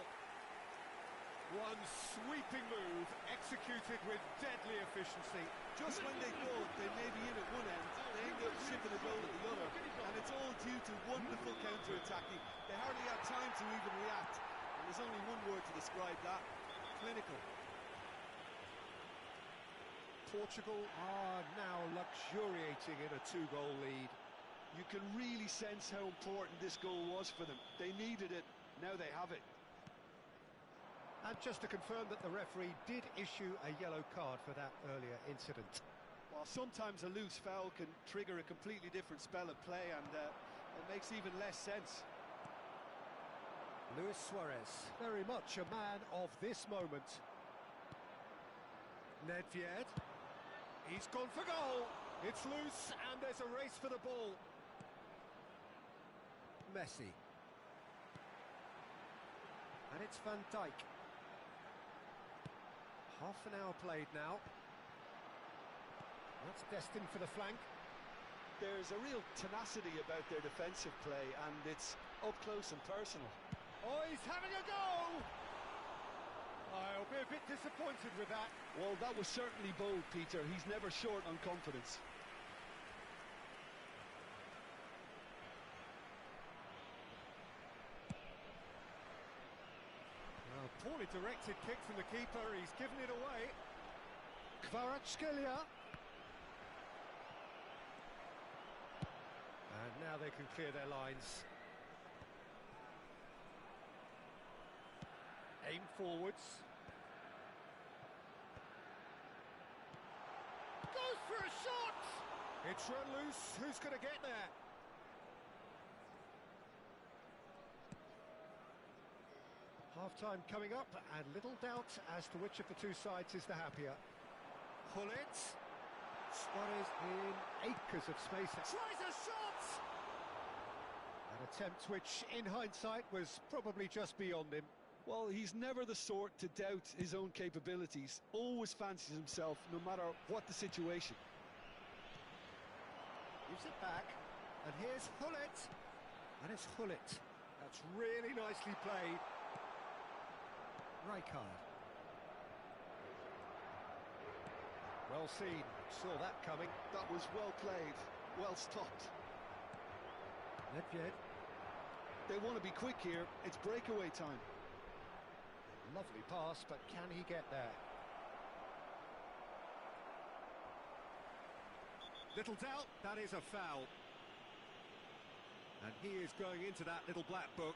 One sweeping move, executed with deadly efficiency. Just when they thought they may be in at one end, they end up shipping a goal at the other. And it's all due to wonderful counter-attacking. They hardly had time to even react. And there's only one word to describe that. Clinical. Portugal are now luxuriating in a two-goal lead. You can really sense how important this goal was for them. They needed it, now they have it. And just to confirm that the referee did issue a yellow card for that earlier incident. Well, sometimes a loose foul can trigger a completely different spell of play, and it makes even less sense. Luis Suarez, very much a man of this moment. Nedved. He's gone for goal. It's loose and there's a race for the ball. Messi. And it's Van Dijk. Half an hour played now. That's destined for the flank. There's a real tenacity about their defensive play, and it's up close and personal. Oh, he's having a go! I'll be a bit disappointed with that. Well, that was certainly bold, Peter. He's never short on confidence. Well, poorly directed kick from the keeper. He's given it away. Kvaratskhelia. And now they can clear their lines. Aim forwards. Goes for a shot! It's run loose. Who's going to get there? Half-time coming up, and little doubt as to which of the two sides is the happier. Hullet. Suarez in acres of space. Tries a shot! An attempt which, in hindsight, was probably just beyond him. Well, he's never the sort to doubt his own capabilities. Always fancies himself, no matter what the situation. Gives it back, and here's Hullet. And it's Hullet. That's really nicely played. Rijkaard. Well seen, saw that coming. That was well played, well stopped. Nedved. They want to be quick here, it's breakaway time. Lovely pass, but can he get there? Little doubt, that is a foul. And he is going into that little black book.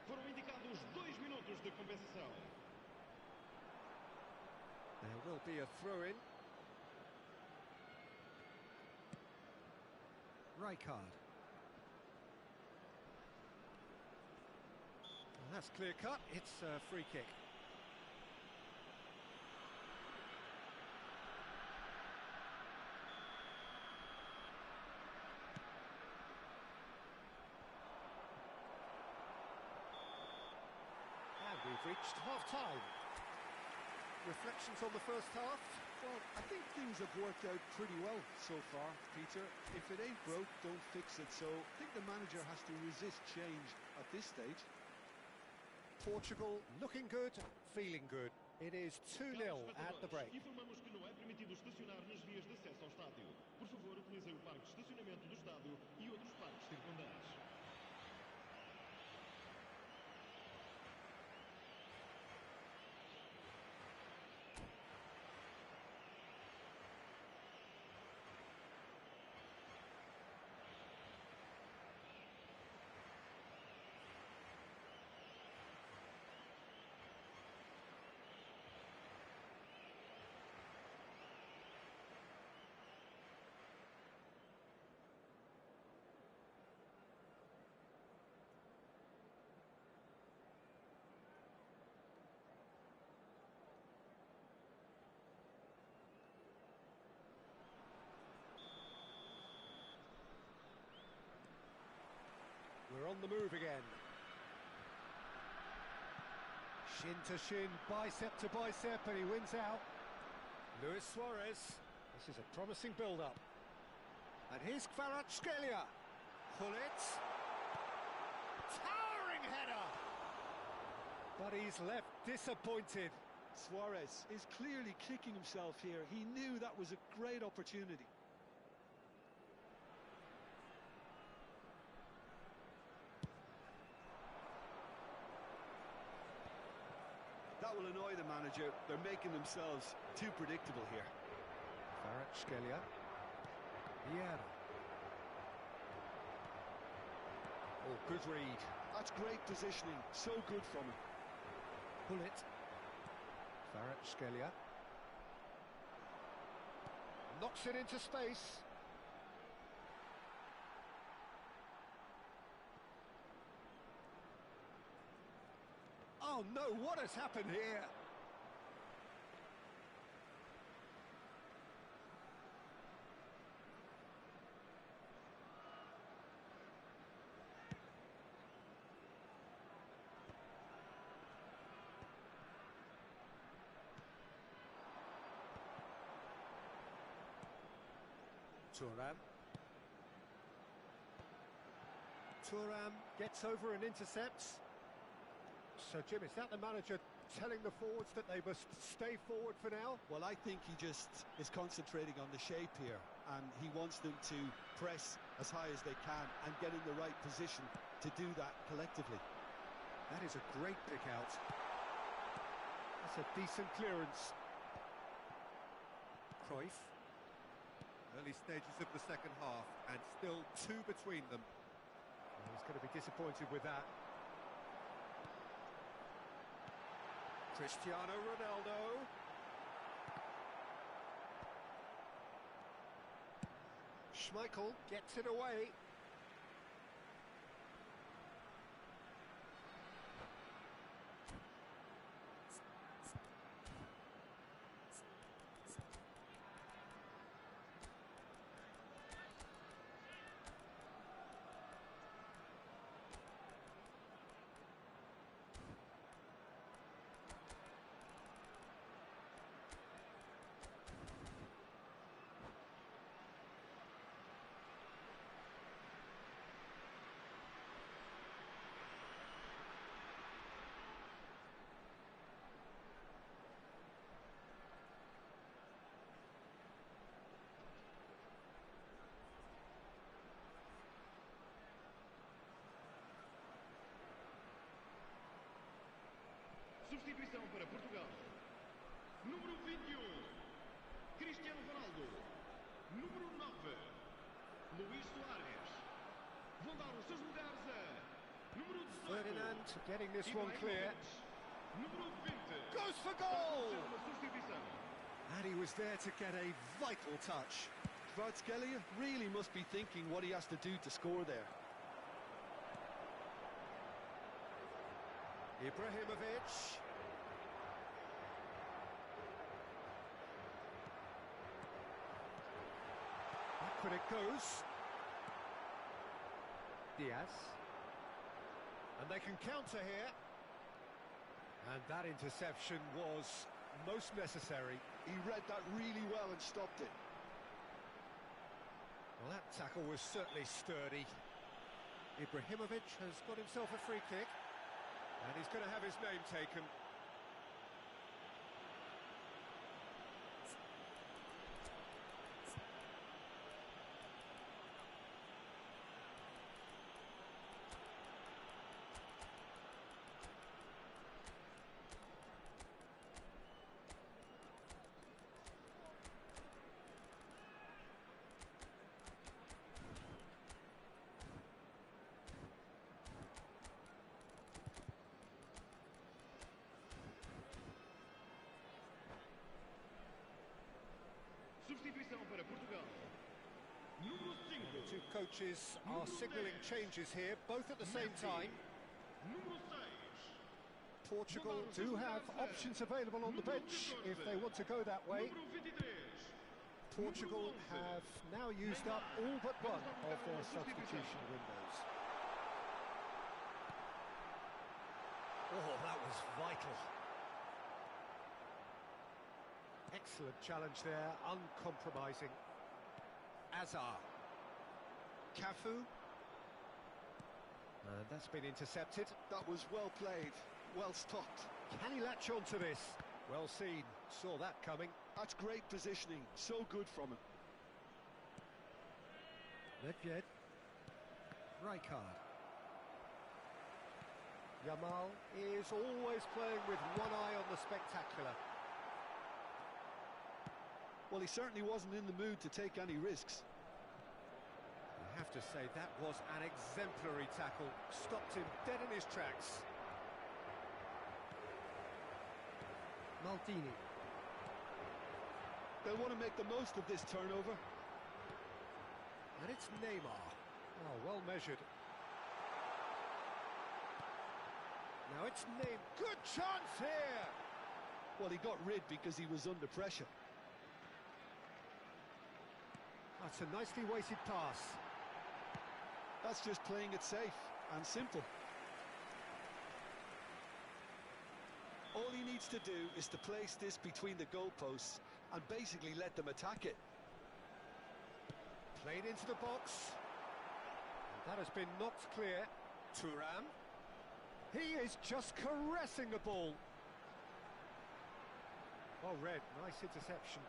Foram indicados 2 minutos de compensação. There will be a throw-in. Rijkaard. Well, that's clear cut. It's a free kick. And we've reached half-time. Reflections on the first half? Well, I think things have worked out pretty well so far, Peter. If it ain't broke, don't fix it. So I think the manager has to resist change at this stage. Portugal looking good, feeling good. It is 2-0 at the break. Informamos que não é permitido estacionar nas vias de acesso ao estádio. Por favor, utilizem o parque de estacionamento do estádio e outros parques circundantes. We're on the move again. Shin to shin, bicep to bicep, and he wins out. Luis Suarez. This is a promising build-up. And here's Kvaratskhelia. Hullet. Towering header! But he's left disappointed. Suarez is clearly kicking himself here. He knew that was a great opportunity. That will annoy the manager. They're making themselves too predictable here. Kvaratskhelia. Vieira. Oh, good read. That's great positioning. So good from him. Hullet. Kvaratskhelia. Knocks it into space. Oh no, what has happened here? Turam gets over and intercepts. So, Jim, is that the manager telling the forwards that they must stay forward for now? Well, I think he just is concentrating on the shape here, and he wants them to press as high as they can and get in the right position to do that collectively. That is a great pick out. That's a decent clearance. Cruyff. Early stages of the second half, and still two between them. Well, he's going to be disappointed with that. Cristiano Ronaldo. Schmeichel gets it away. Substituição para Portugal. Número 21, Cristiano Ronaldo. Número 9, Luís Soares. Vão dar os seus lugares a número 18, Ferdinand getting this one clear. Número 20. Goes for goal! Uma substituição. And he was there to get a vital touch. Kvaratskhelia really must be thinking what he has to do to score there. Ibrahimovic. Backward it goes. Diaz. And they can counter here. And that interception was most necessary. He read that really well and stopped it. Well, that tackle was certainly sturdy. Ibrahimovic has got himself a free kick. And he's going to have his name taken. Substituição para Portugal. Número 5. The two coaches are signalling changes here, both at the same time. Número 6. Portugal do have options available on the bench if they want to go that way. Número 23. Portugal have now used up all but one of their substitution windows. Oh, that was vital. Excellent challenge there, uncompromising. Azar. Cafu. And that's been intercepted. That was well played, well stopped. Can he latch on to this? Well seen, saw that coming. That's great positioning, so good from him. Nedved. Rijkaard. Yamal is always playing with one eye on the spectacular. Well, he certainly wasn't in the mood to take any risks. I have to say, that was an exemplary tackle. Stopped him dead in his tracks. Maldini. They'll want to make the most of this turnover. And it's Neymar. Oh, well measured. Now it's Neymar. Good chance here! Well, he got rid because he was under pressure. That's a nicely weighted pass. That's just playing it safe and simple. All he needs to do is to place this between the goalposts and basically let them attack it. Played into the box. And that has been knocked clear. Thuram. He is just caressing the ball. Well read, nice interception.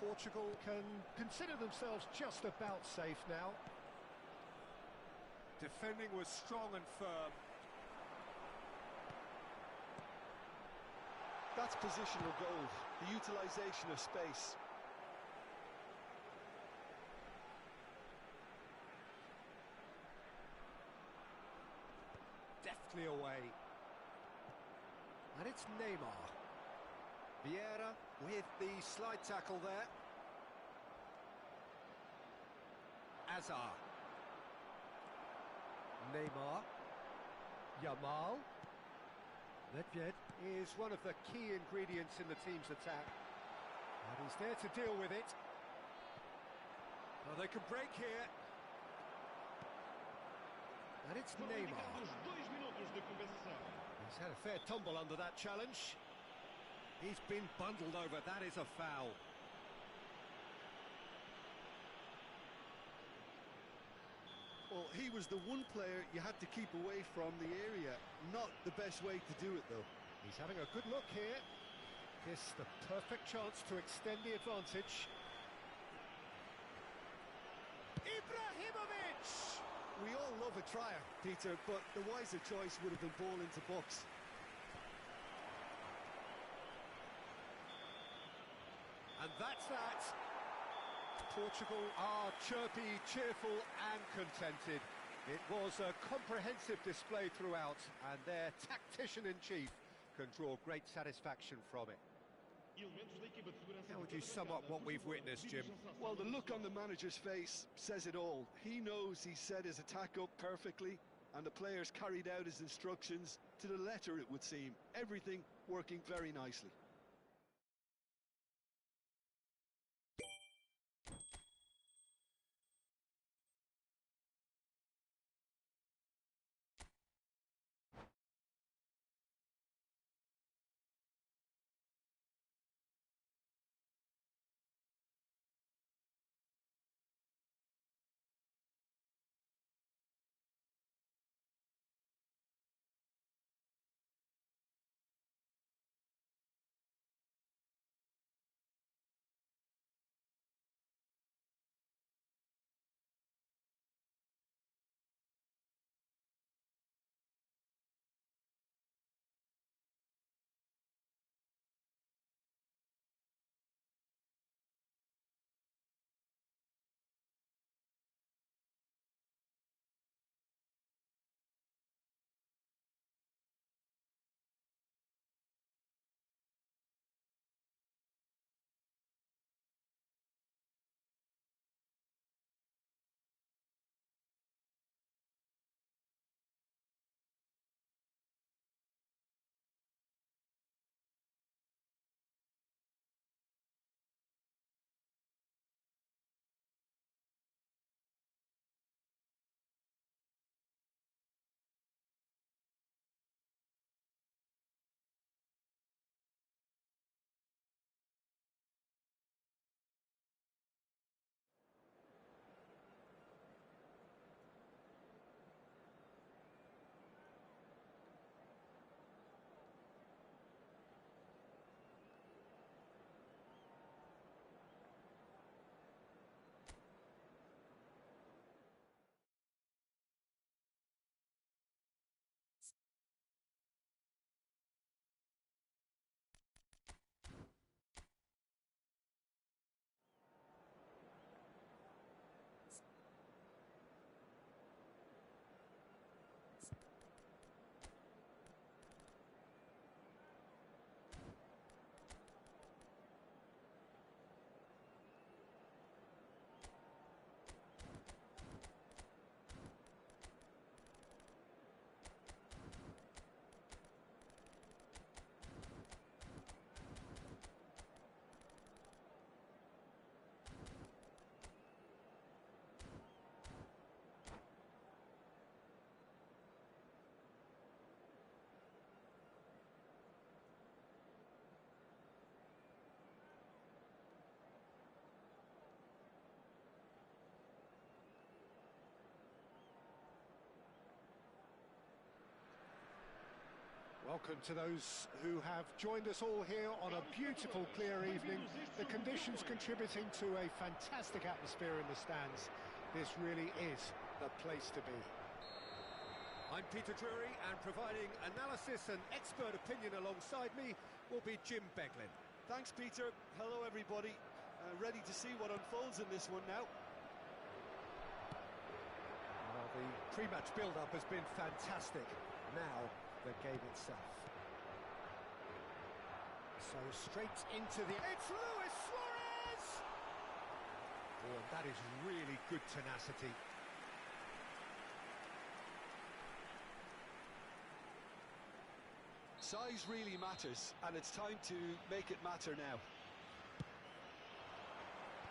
Portugal can consider themselves just about safe now. Defending was strong and firm. That's positional gold, the utilisation of space. Deftly away. And it's Neymar. Vieira with the slide tackle there. Azar. Neymar. Yamal. Nedved is one of the key ingredients in the team's attack. And he's there to deal with it. Well, they can break here. And it's Foram Neymar. indicados 2 minutos de compensação. He's had a fair tumble under that challenge. He's been bundled over, that is a foul. Well, he was the one player you had to keep away from the area. Not the best way to do it, though. He's having a good look here. This the perfect chance to extend the advantage. Ibrahimovic! We all love a tryer, Peter, but the wiser choice would have been ball into box. And that's that. Portugal are chirpy, cheerful and contented. It was a comprehensive display throughout, and their tactician-in-chief can draw great satisfaction from it. Elementos da equipa de segurança. How would you sum up what we've witnessed, Jim? Well, the look on the manager's face says it all. He knows he set his attack up perfectly, and the players carried out his instructions to the letter, it would seem. Everything working very nicely. Welcome to those who have joined us all here on a beautiful, clear evening. The conditions contributing to a fantastic atmosphere in the stands. This really is the place to be. I'm Peter Drury, and providing analysis and expert opinion alongside me will be Jim Beglin. Thanks, Peter. Hello, everybody. Ready to see what unfolds in this one now. Well, the pre-match build-up has been fantastic. Now, the game itself. So straight into the... It's Luis Suarez! Oh, that is really good tenacity. Size really matters, and it's time to make it matter now.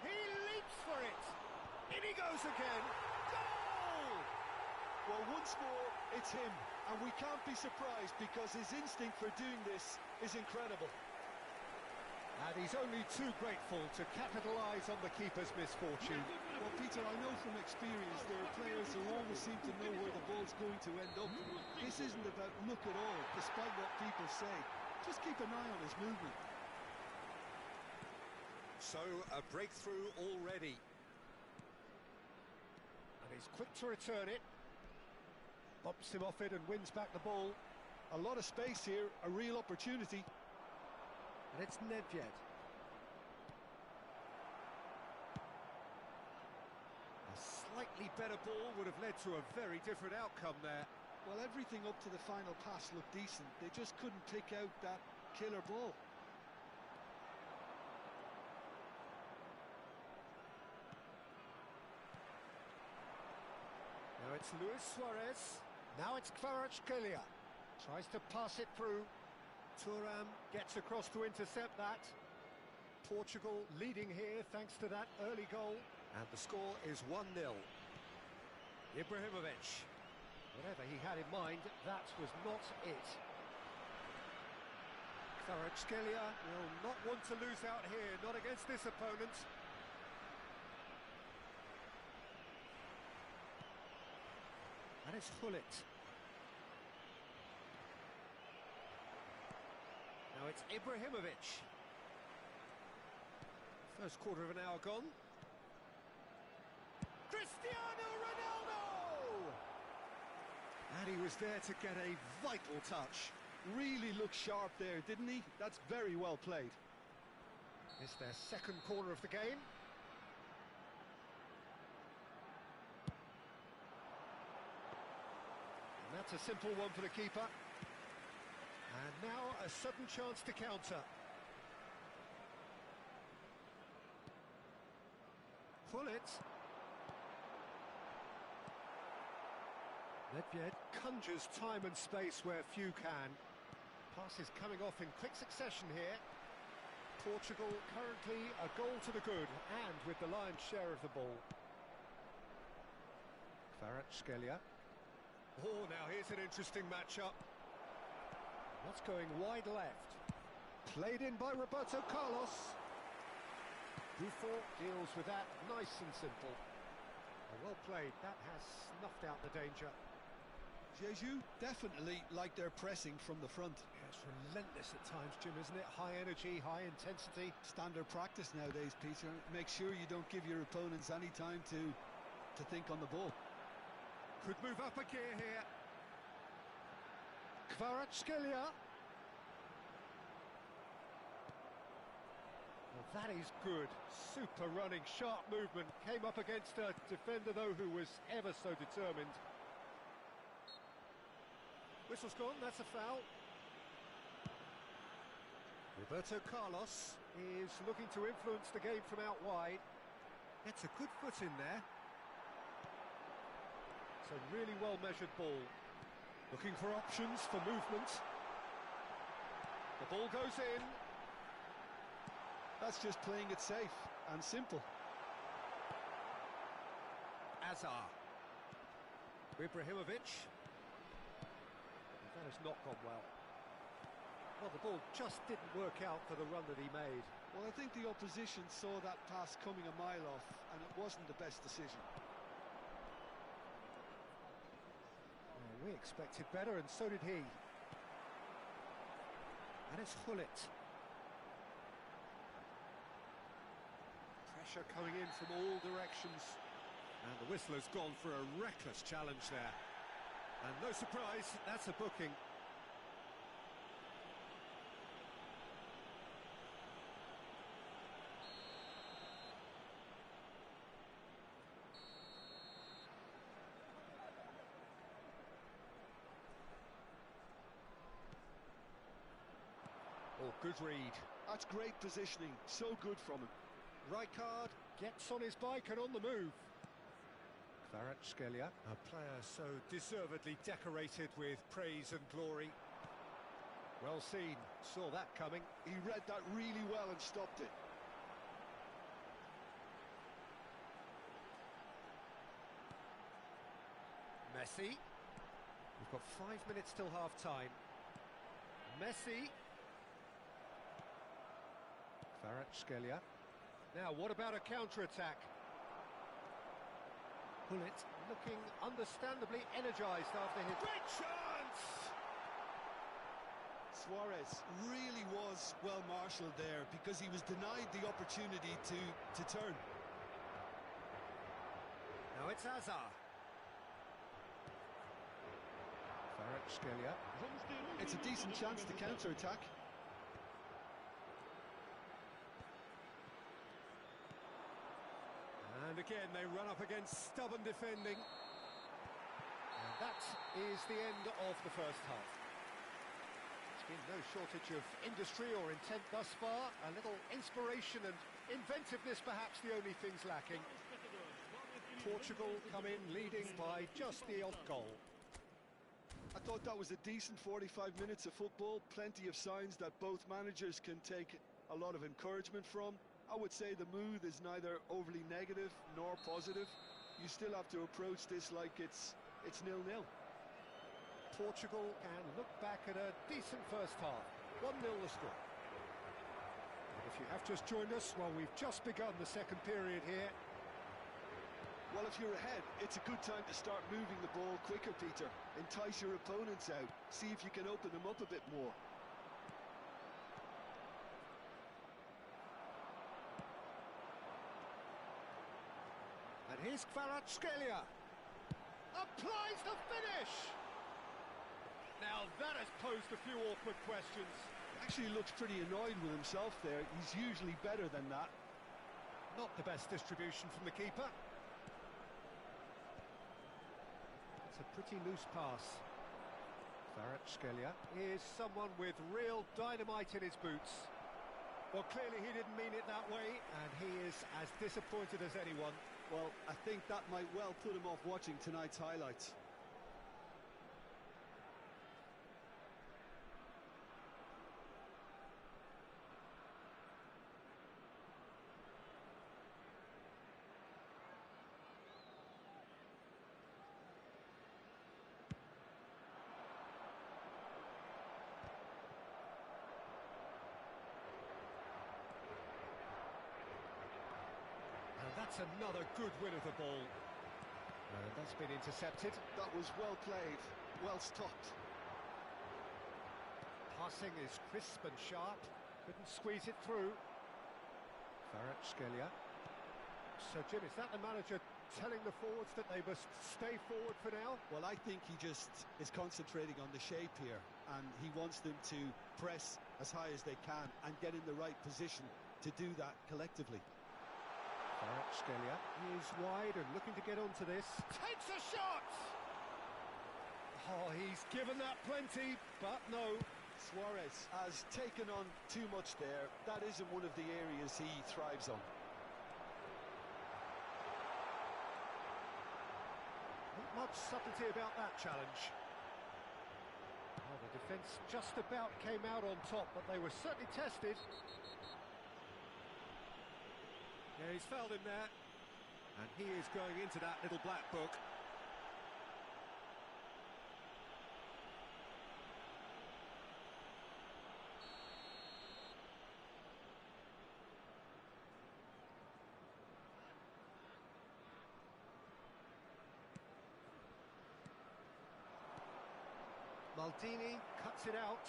He leaps for it! In he goes again! Goal! Well, once more, it's him, and we can't be surprised because his instinct for doing this is incredible. And he's only too grateful to capitalise on the keeper's misfortune. Well, Peter, I know from experience there are players who always seem to know where the ball's going to end up. This isn't about luck at all, despite what people say. Just keep an eye on his movement. So, a breakthrough already. And he's quick to return it. Bumps him off it and wins back the ball. A lot of space here, a real opportunity. And it's Nedved. A slightly better ball would have led to a very different outcome there. Well, everything up to the final pass looked decent. They just couldn't pick out that killer ball. Now it's Luis Suarez. Now it's Kvaratskhelia. Tries to pass it through. Thuram gets across to intercept that. Portugal leading here thanks to that early goal. And the score is 1-0. Ibrahimovic. Whatever he had in mind, that was not it. Kvaratskhelia will not want to lose out here, not against this opponent. And it's Hullet. Now it's Ibrahimovic. First quarter of an hour gone. Cristiano Ronaldo! And he was there to get a vital touch. Really looked sharp there, didn't he? That's very well played. It's their second corner of the game. And that's a simple one for the keeper. And now a sudden chance to counter. Hullet. Nedved conjures time and space where few can. Pass is coming off in quick succession here. Portugal currently a goal to the good and with the lion's share of the ball. Kvaratskhelia. Oh, now here's an interesting matchup. That's going wide left. Played in by Roberto Carlos. Buffon deals with that nice and simple. Well played, that has snuffed out the danger. Jesus definitely like their pressing from the front. Yeah, it's relentless at times, Jim, isn't it? High energy, high intensity. Standard practice nowadays, Peter. Make sure you don't give your opponents any time to think on the ball. Could move up a gear here. Kvaratskhelia. Well, that is good. Super running, sharp movement. Came up against a defender, though, who was ever so determined. Whistle's gone, that's a foul. Roberto Carlos is looking to influence the game from out wide. Gets a good foot in there. It's a really well-measured ball. Looking for options for movement. The ball goes in. That's just playing it safe and simple. Azar. Ibrahimovic. That has not gone well. Well, the ball just didn't work out for the run that he made. Well, I think the opposition saw that pass coming a mile off, and it wasn't the best decision. Well, we expected better, and so did he. And it's Hullet. Pressure coming in from all directions. And the whistler's gone for a reckless challenge there. And no surprise, that's a booking. Oh, good read. That's great positioning, so good from him. Rijkaard gets on his bike and on the move. Kvaratskhelia, a player so deservedly decorated with praise and glory. Well seen, saw that coming. He read that really well and stopped it. Messi. We've got 5 minutes till half-time. Messi. Kvaratskhelia. Now, what about a counter-attack? Hullet looking understandably energised after his... Great chance! Suarez really was well marshalled there because he was denied the opportunity to turn. Now it's Hazard. Kvaratskhelia. It's a decent chance to counter-attack. And again, they run up against stubborn defending. And that is the end of the first half. There's been no shortage of industry or intent thus far. A little inspiration and inventiveness, perhaps the only things lacking. Portugal come in leading by just the odd goal. I thought that was a decent 45 minutes of football. Plenty of signs that both managers can take a lot of encouragement from. I would say the mood is neither overly negative nor positive. You still have to approach this like it's 0-0. Portugal can look back at a decent first half. 1-0 the score. And if you have just joined us, well, we've just begun the second period here. Well, if you're ahead, it's a good time to start moving the ball quicker, Peter. Entice your opponents out. See if you can open them up a bit more. And here's Kvaratskhelia. Applies the finish! Now that has posed a few awkward questions. Actually looks pretty annoyed with himself there. He's usually better than that. Not the best distribution from the keeper. It's a pretty loose pass. Kvaratskhelia is someone with real dynamite in his boots. Well, clearly he didn't mean it that way, and he is as disappointed as anyone. Well, I think that might well put him off watching tonight's highlights. That's another good win of the ball. That's been intercepted. That was well played, well stopped. Passing is crisp and sharp. Couldn't squeeze it through. Kvaratskhelia. So, Jim, is that the manager telling the forwards that they must stay forward for now? Well, I think he just is concentrating on the shape here, and he wants them to press as high as they can and get in the right position to do that collectively. Kvaratskhelia is wide and looking to get onto this. Takes a shot! Oh, he's given that plenty, but no. Suarez has taken on too much there. That isn't one of the areas he thrives on. Not much subtlety about that challenge. Oh, the defence just about came out on top, but they were certainly tested. Yeah, he's fouled him there. And he is going into that little black book. Maldini cuts it out.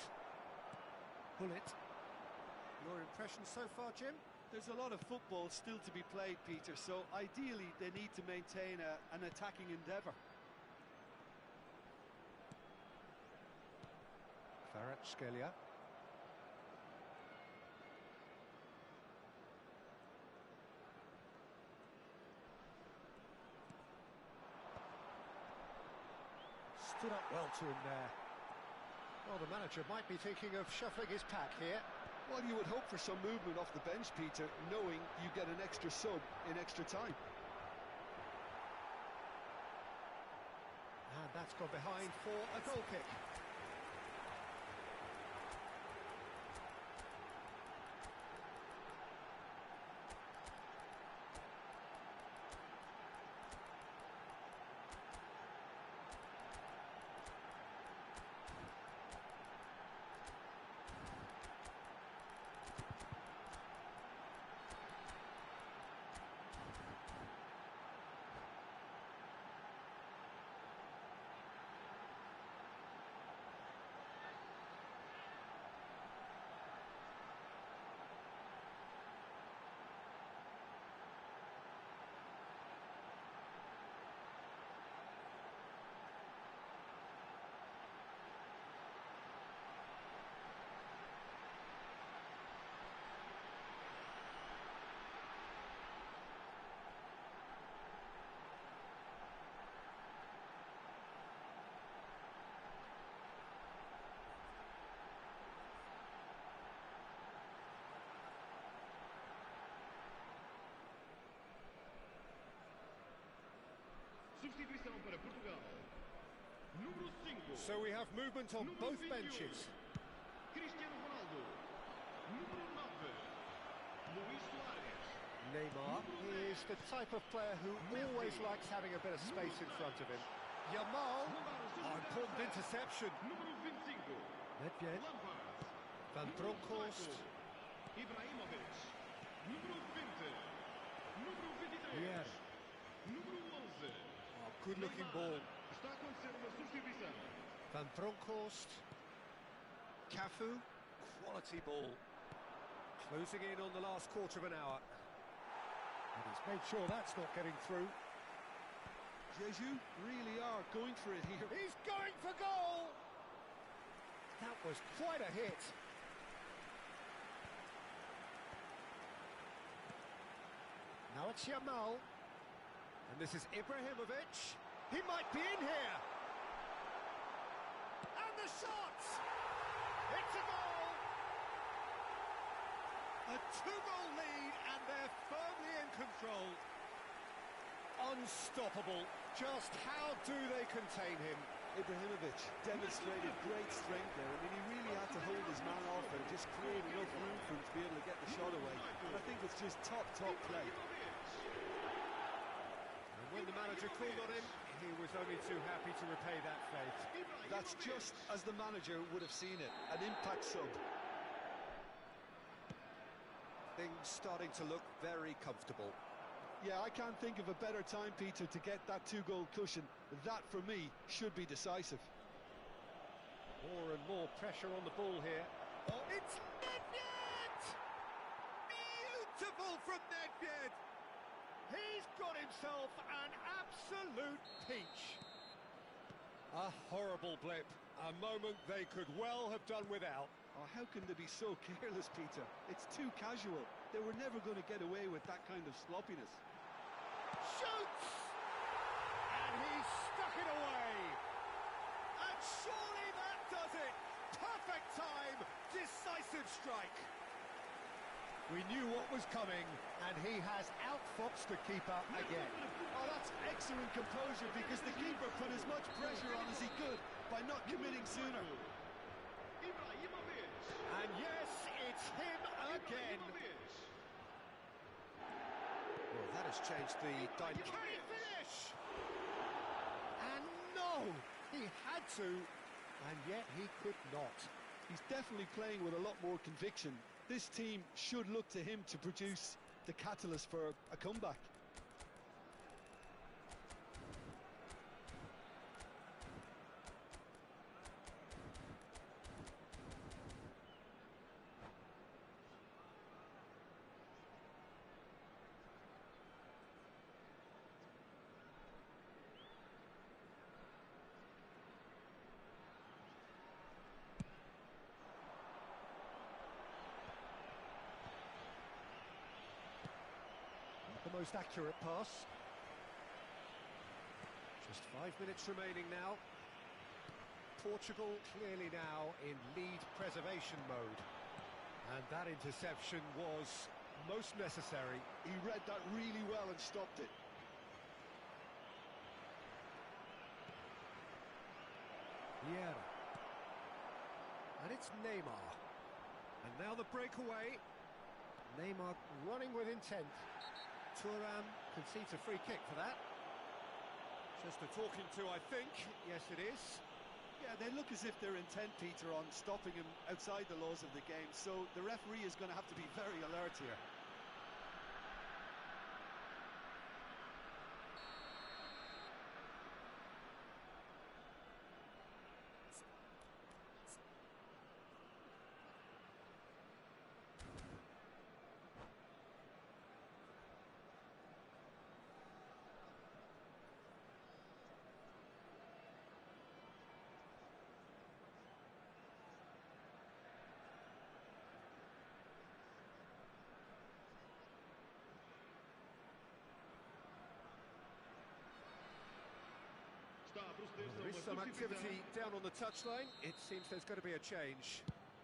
pull it. Your impression so far, Jim? There's a lot of football still to be played, Peter, so ideally they need to maintain an attacking endeavour. Kvaratskhelia. Stood up well to him there. Well, the manager might be thinking of shuffling his pack here. Well, you would hope for some movement off the bench, Peter, knowing you get an extra sub in extra time. And that's gone behind for a goal kick. Substituição para Portugal. Número 5. So we have movement on Número both 21. benches. Cristiano Ronaldo. Número 9. Luís Soares. Neymar is the type of player who always likes having a bit of space in front of him. Yamal, important interception. Número 25. Nedved, Lampard. Van Número Bronckhorst, 18. Ibrahimovic. Número 20. Número 23. Pierre. Número 11. Good looking ball. Está a acontecer uma substituição. Van Bronckhorst, Cafu, quality ball. Closing in on the last quarter of an hour. And he's made sure that's not getting through. Jesus really are going for it here. He's going for goal! That was quite a hit. Now it's Yamal. And this is Ibrahimovic. He might be in here. And the shot! It's a goal! A two-goal lead, and they're firmly in control. Unstoppable. Just how do they contain him? Ibrahimovic demonstrated great strength there. I mean, he really had to hold his man off and just create enough room for him to be able to get the shot away. And I think it's just top play. And when the manager called on him, he was only too happy to repay that faith. That's just as the manager would have seen it, an impact sub. Things starting to look very comfortable. Yeah, I can't think of a better time, Peter, to get that two-goal cushion. That, for me, should be decisive. More and more pressure on the ball here. Oh, it's Nedved! Beautiful from Nedved! He's got himself an absolute peach. A horrible blip. A moment they could well have done without. Oh, how can they be so careless, Peter? It's too casual. They were never going to get away with that kind of sloppiness. Shoots! And he's stuck it away. And surely that does it. Perfect time. Decisive strike. We knew what was coming, and he has outfoxed the keeper again. Oh, that's excellent composure, because the keeper put as much pressure on as he could by not committing sooner. Ibrahimovic. And yes, it's him again. Well, that has changed the dynamic. Can he finish? And no, he had to, and yet he could not. He's definitely playing with a lot more conviction. This team should look to him to produce the catalyst for a comeback. the most accurate pass. Just 5 minutes remaining now. Portugal clearly now in lead preservation mode. And that interception was most necessary. He read that really well and stopped it. Vieira. And it's Neymar. And now the breakaway. Neymar running with intent. Thuram concedes a free kick for that. Just a talking to, I think. Yes, it is. Yeah, they look as if they're intent, Peter, on stopping him outside the laws of the game, so the referee is going to have to be very alert here. There is some activity down on the touchline. It seems there's going to be a change.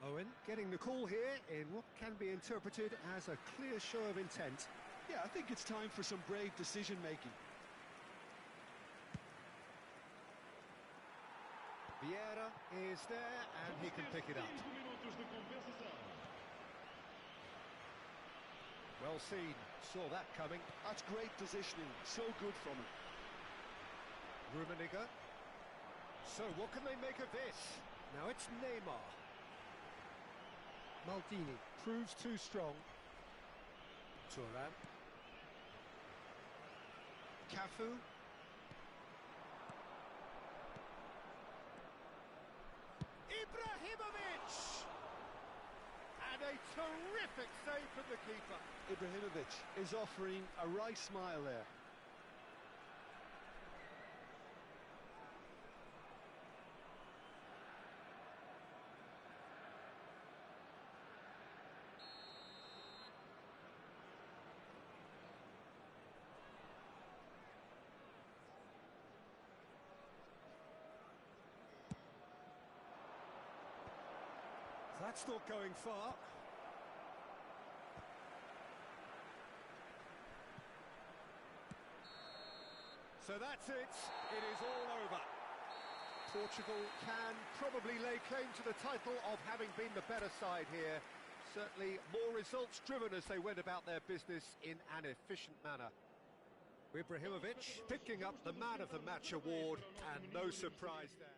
Owen getting the call here in what can be interpreted as a clear show of intent. Yeah, I think it's time for some brave decision-making. Vieira is there and he can pick it up. Well seen, saw that coming. That's great positioning, so good from him. Rummenigge. So what can they make of this? Now it's Neymar. Maldini proves too strong. Thuram. Cafu. Ibrahimovic! And a terrific save from the keeper. Ibrahimovic is offering a wry smile there. That's not going far. So that's it. It is all over. Portugal can probably lay claim to the title of having been the better side here. Certainly more results driven as they went about their business in an efficient manner. Ibrahimovic picking up the Man of the Match award, and no surprise there.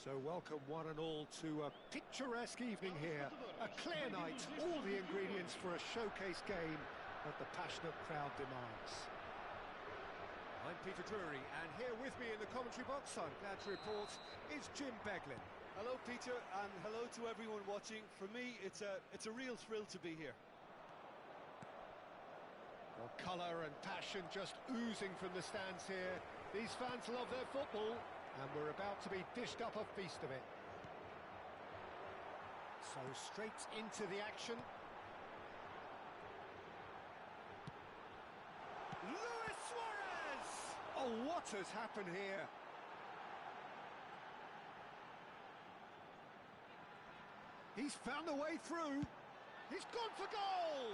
So welcome one and all to a picturesque evening here. A clear night, all the ingredients for a showcase game that the passionate crowd demands. I'm Peter Drury, and here with me in the commentary box, I'm glad to report, is Jim Beglin. Hello, Peter, and hello to everyone watching. For me, it's a real thrill to be here. Well, colour and passion just oozing from the stands here. These fans love their football, and we're about to be dished up a feast of it. So straight into the action. Luis Suarez! Oh, what has happened here? He's found a way through. He's gone for goal!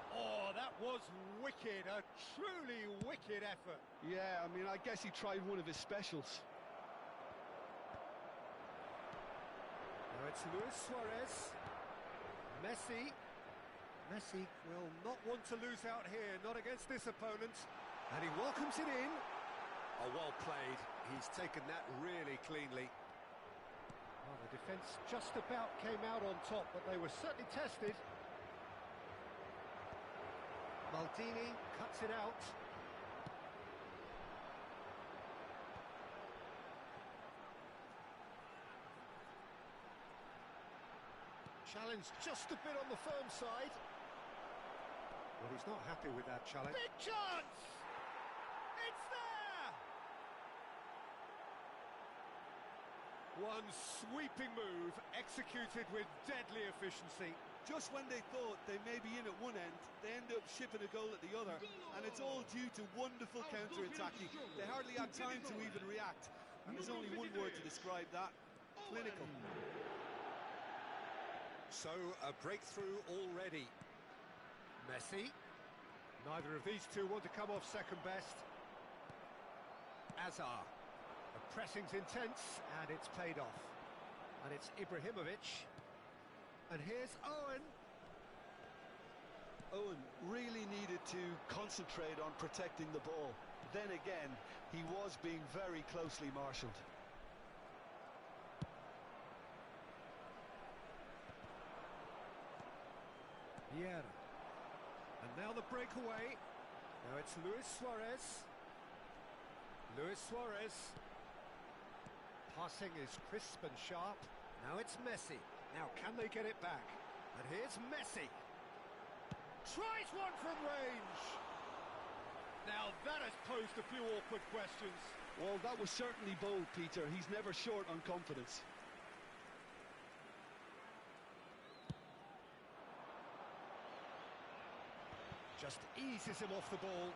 Oh, that was wicked, a truly wicked effort. Yeah, I mean, I guess he tried one of his specials. Now it's Luis Suarez. Messi. Messi will not want to lose out here, not against this opponent. And he welcomes it in. Oh, well played. He's taken that really cleanly. Well, the defence just about came out on top, but they were certainly tested. Maldini cuts it out. Challenge just a bit on the firm side. Well, he's not happy with that challenge. Big chance! It's there! One sweeping move, executed with deadly efficiency. Just when they thought they may be in at one end, they end up shipping a goal at the other, and it's all due to wonderful counter-attacking. They hardly had time to even react, and there's only one word to describe that: clinical. So, a breakthrough already. Messi. Neither of these two want to come off second best. Azar. The pressing's intense, and it's paid off. And it's Ibrahimovic. And here's Owen. Owen really needed to concentrate on protecting the ball. Then again, he was being very closely marshalled. Vieira. And now the breakaway. Now it's Luis Suarez. Luis Suarez. Passing is crisp and sharp. Now it's Messi. Now can they get it back? And here's Messi. Tries one from range. Now that has posed a few awkward questions. Well, that was certainly bold, Peter. He's never short on confidence. Just eases him off the ball.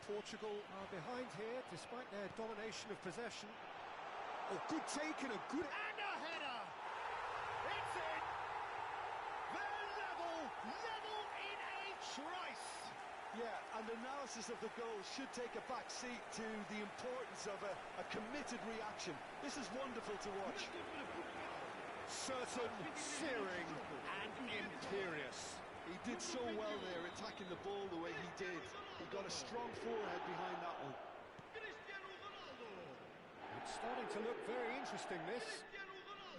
Portugal are behind here, despite their domination of possession. Oh, good take and a good... And a header! It's in! They're level in a trice! Yeah, and analysis of the goal should take a back seat to the importance of a committed reaction. This is wonderful to watch. Certain, searing, and imperious. He did so well there, attacking the ball the way he did. He got a strong forehead behind that one. It's starting to look very interesting, this.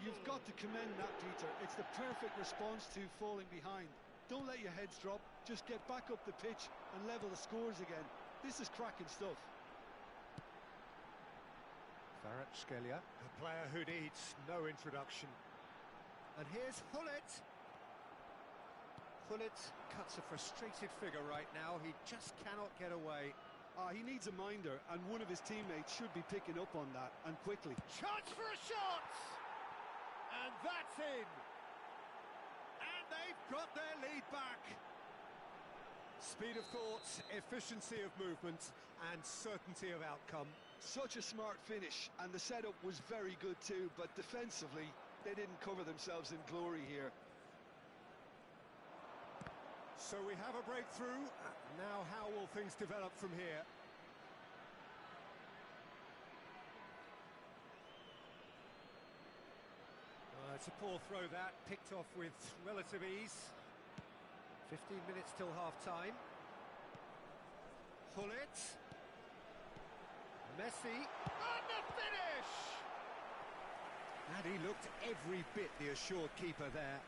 You've got to commend that, Peter. It's the perfect response to falling behind. Don't let your heads drop. Just get back up the pitch and level the scores again. This is cracking stuff. Kvaratskhelia, a player who needs no introduction. And here's Hullet. Hullet cuts a frustrated figure right now. He just cannot get away. He needs a minder, and one of his teammates should be picking up on that, and quickly. Chance for a shot! And that's in! And they've got their lead back. Speed of thought, efficiency of movement, and certainty of outcome. Such a smart finish, and the setup was very good too, but defensively, they didn't cover themselves in glory here. So we have a breakthrough. Now how will things develop from here? It's a poor throw that, picked off with relative ease. 15 minutes till half-time. Hullet. Messi, and the finish! And he looked every bit the assured keeper there.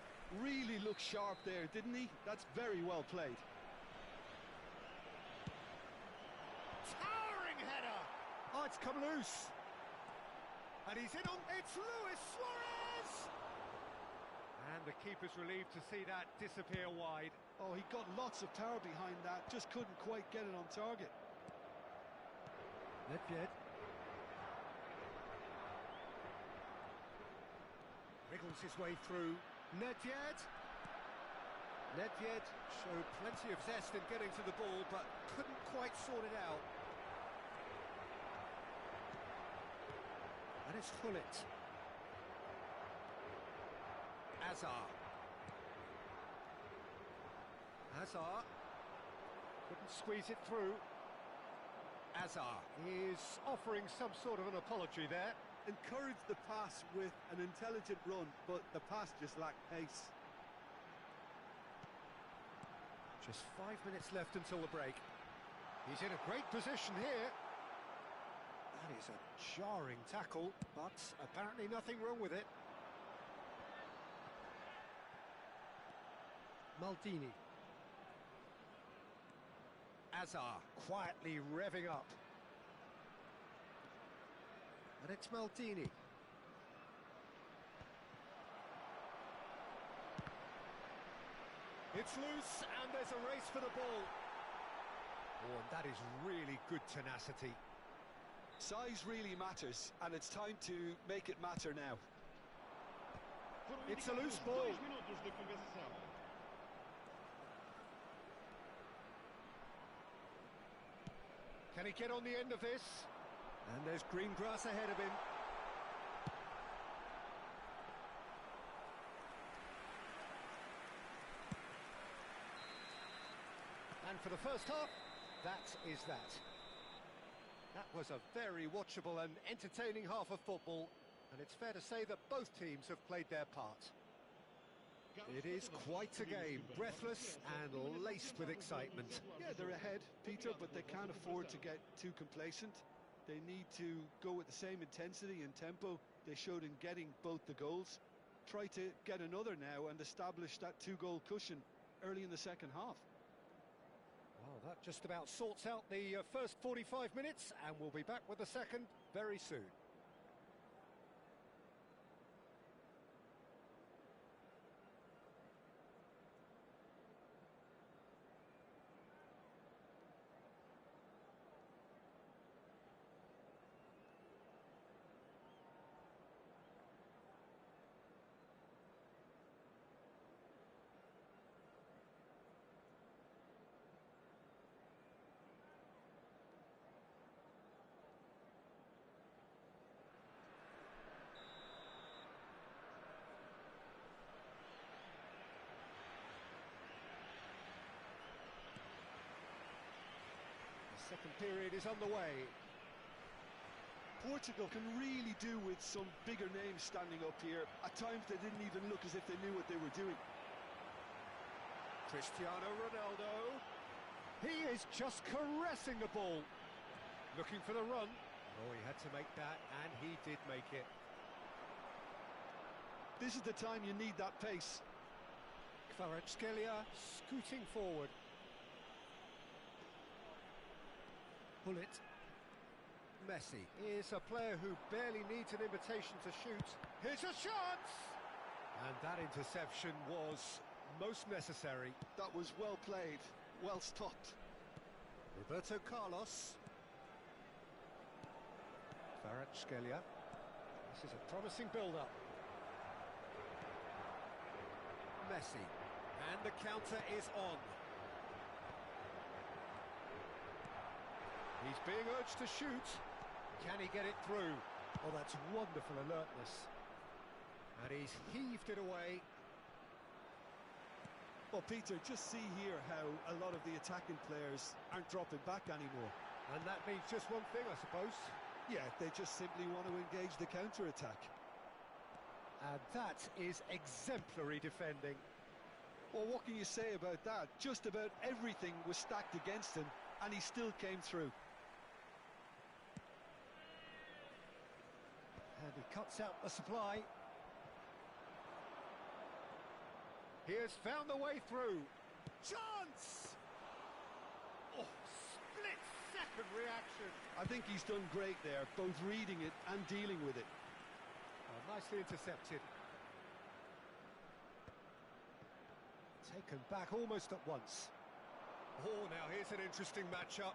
Really looked sharp there, didn't he? That's very well played. Towering header! Oh, it's come loose. And he's in on... It's Luis Suarez! And the keeper's relieved to see that disappear wide. Oh, he got lots of power behind that, just couldn't quite get it on target. Nedved. Wriggles his way through. Nedved showed plenty of zest in getting to the ball, but couldn't quite sort it out. And it's Hullet. Hazard couldn't squeeze it through. Hazard is offering some sort of an apology there. Encouraged the pass with an intelligent run, but the pass just lacked pace. Just 5 minutes left until the break. He's in a great position here. That is a jarring tackle, but apparently nothing wrong with it. Maldini. Hazard quietly revving up. And it's Maldini. It's loose, and there's a race for the ball. Oh, and that is really good tenacity. Size really matters, and it's time to make it matter now. It's a loose ball. 2 minutos de compensação. Can he get on the end of this? And there's green grass ahead of him. And for the first half, that is that. That was a very watchable and entertaining half of football, and it's fair to say that both teams have played their part. It is quite a game, breathless and laced with excitement. Yeah, they're ahead, Peter, but they can't afford to get too complacent. They need to go with the same intensity and tempo they showed in getting both the goals. Try to get another now and establish that 2-goal cushion early in the second half. Well, that just about sorts out the first 45 minutes, and we'll be back with the second very soon. Second period is underway. Portugal can really do with some bigger names standing up here. At times they didn't even look as if they knew what they were doing. Cristiano Ronaldo. He is just caressing the ball. Looking for the run. Oh, he had to make that, and he did make it. This is the time you need that pace. Kvaratskhelia scooting forward. Hullet. Messi is a player who barely needs an invitation to shoot. Here's a chance! And that interception was most necessary. That was well played, well stopped. Roberto Carlos. Kvaratskhelia. This is a promising build-up. Messi. And the counter is on. He's being urged to shoot. Can he get it through? Oh, that's wonderful alertness. And he's heaved it away. Well, Peter, just see here how a lot of the attacking players aren't dropping back anymore. And that means just one thing, I suppose. Yeah, they just simply want to engage the counter-attack. And that is exemplary defending. Well, what can you say about that? Just about everything was stacked against him, and he still came through. cuts out the supply. He has found the way through. Chance! Oh, split-second reaction. I think he's done great there, both reading it and dealing with it. Oh, nicely intercepted. Taken back almost at once. Oh, now here's an interesting matchup.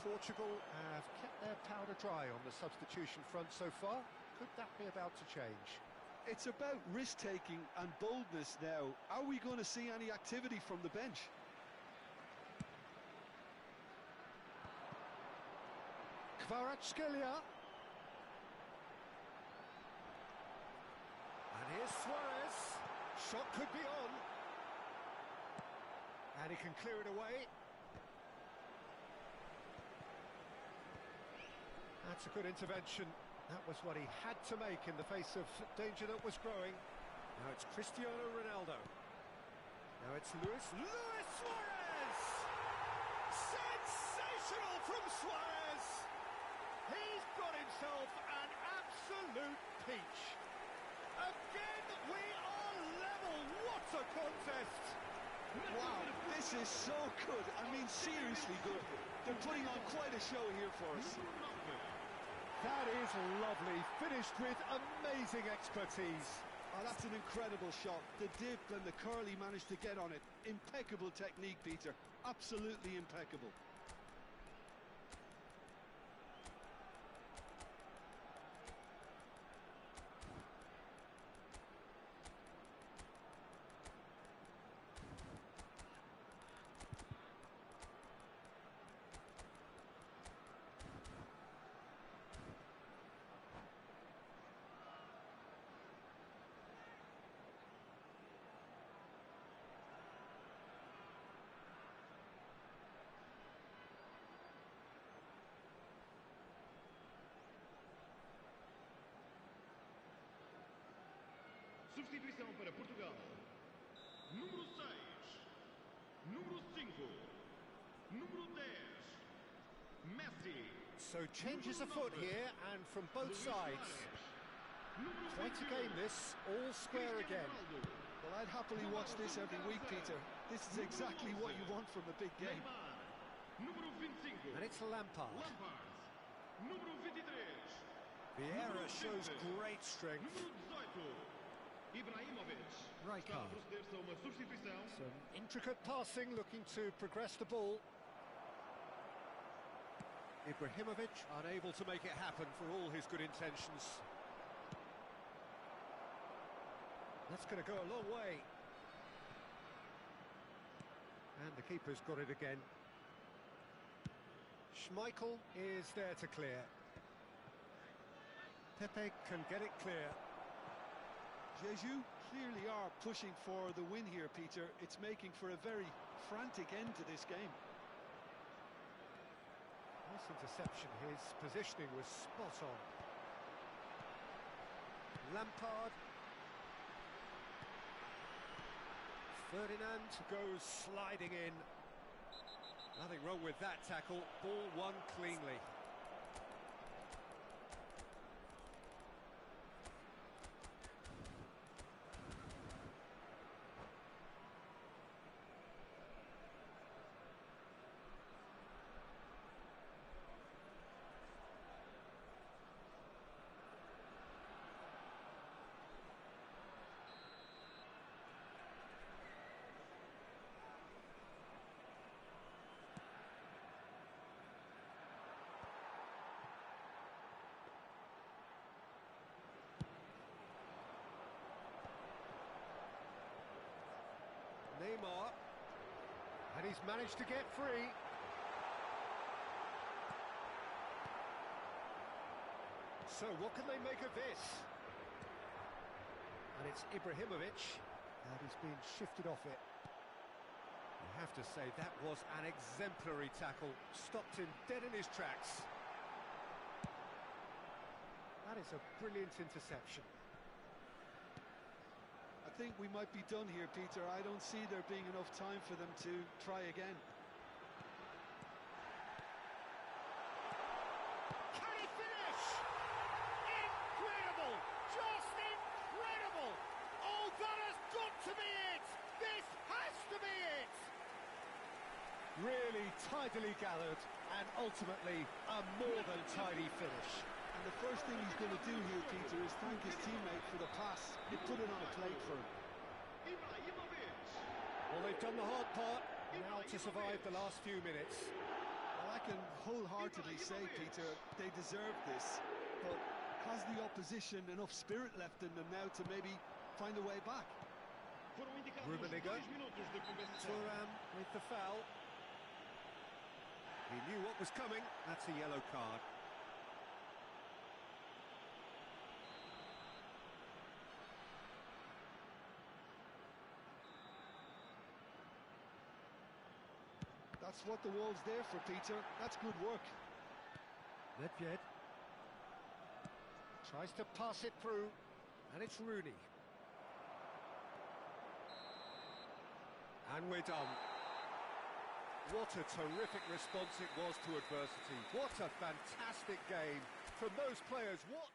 Portugal have kept their powder dry on the substitution front so far. Could that be about to change? It's about risk-taking and boldness now. Are we going to see any activity from the bench? Kvaratskhelia. And here's Suarez. Shot could be on. And he can clear it away. That's a good intervention. That was what he had to make in the face of danger that was growing. Now it's Cristiano Ronaldo. Now it's Luis Suarez! Sensational from Suarez! He's got himself an absolute peach. Again, we are level. What a contest! Wow, this is so good. I mean, seriously good. They're putting on quite a show here for us. That is lovely, finished with amazing expertise. Oh, that's an incredible shot. The dip and the curl he managed to get on it. Impeccable technique, Peter. Absolutely impeccable. Substituição para Portugal. Número 6. Número 5. Número 10. Messi. So changes afoot here, and from both sides. Trying to gain this all square again. Well, I'd happily watch this every week, Peter. This is exactly what you want from a big game. Número 25. And it's Lampard. Número 23. Vieira shows great strength. Número 18. Ibrahimovic. Rijkaard. Está a proceder-se a uma substituição. Some intricate passing, looking to progress the ball. Ibrahimovic unable to make it happen for all his good intentions. That's going to go a long way. And the keeper's got it again. Schmeichel is there to clear. Pepe can get it clear. Jesus clearly are pushing for the win here, Peter. It's making for a very frantic end to this game. Nice interception. His positioning was spot on. Lampard. Ferdinand goes sliding in. Nothing wrong with that tackle. Ball won cleanly. Neymar, and he's managed to get free. So what can they make of this? And it's Ibrahimovic, and he's been shifted off it. You have to say that was an exemplary tackle, stopped him dead in his tracks. That is a brilliant interception. I think we might be done here, Peter. I don't see there being enough time for them to try again. Can he finish? Really tidily gathered, and ultimately a more than tidy finish. And the first thing he's going to do here, Peter, is thank his teammate for the pass. He put it on a plate for him. Well, they've done the hard part, now to survive the last few minutes. Well, I can wholeheartedly say, Peter, they deserve this, but has the opposition enough spirit left in them now to maybe find a way back? Rummenigge, Thuram with the foul. He knew what was coming, that's a yellow card. That's what the wall's there for, Peter. That's good work. Nedved tries to pass it through, and it's Rooney. And we're done. What a terrific response it was to adversity. What a fantastic game from those players. What...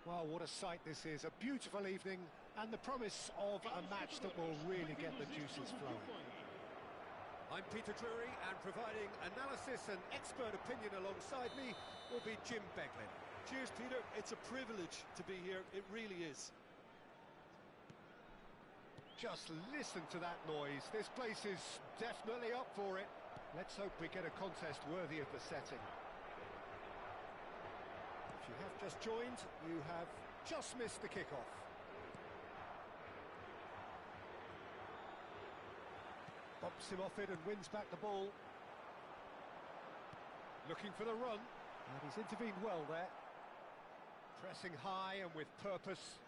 Well, what a sight this is. A beautiful evening and the promise of a match that will really get the juices flowing. I'm Peter Drury, and providing analysis and expert opinion alongside me will be Jim Beglin. Cheers, Peter. It's a privilege to be here. It really is. Just listen to that noise. This place is definitely up for it. Let's hope we get a contest worthy of the setting. If you have just joined, you have just missed the kickoff. Bumps him off it and wins back the ball. Looking for the run, and he's intervened well there. Pressing high and with purpose.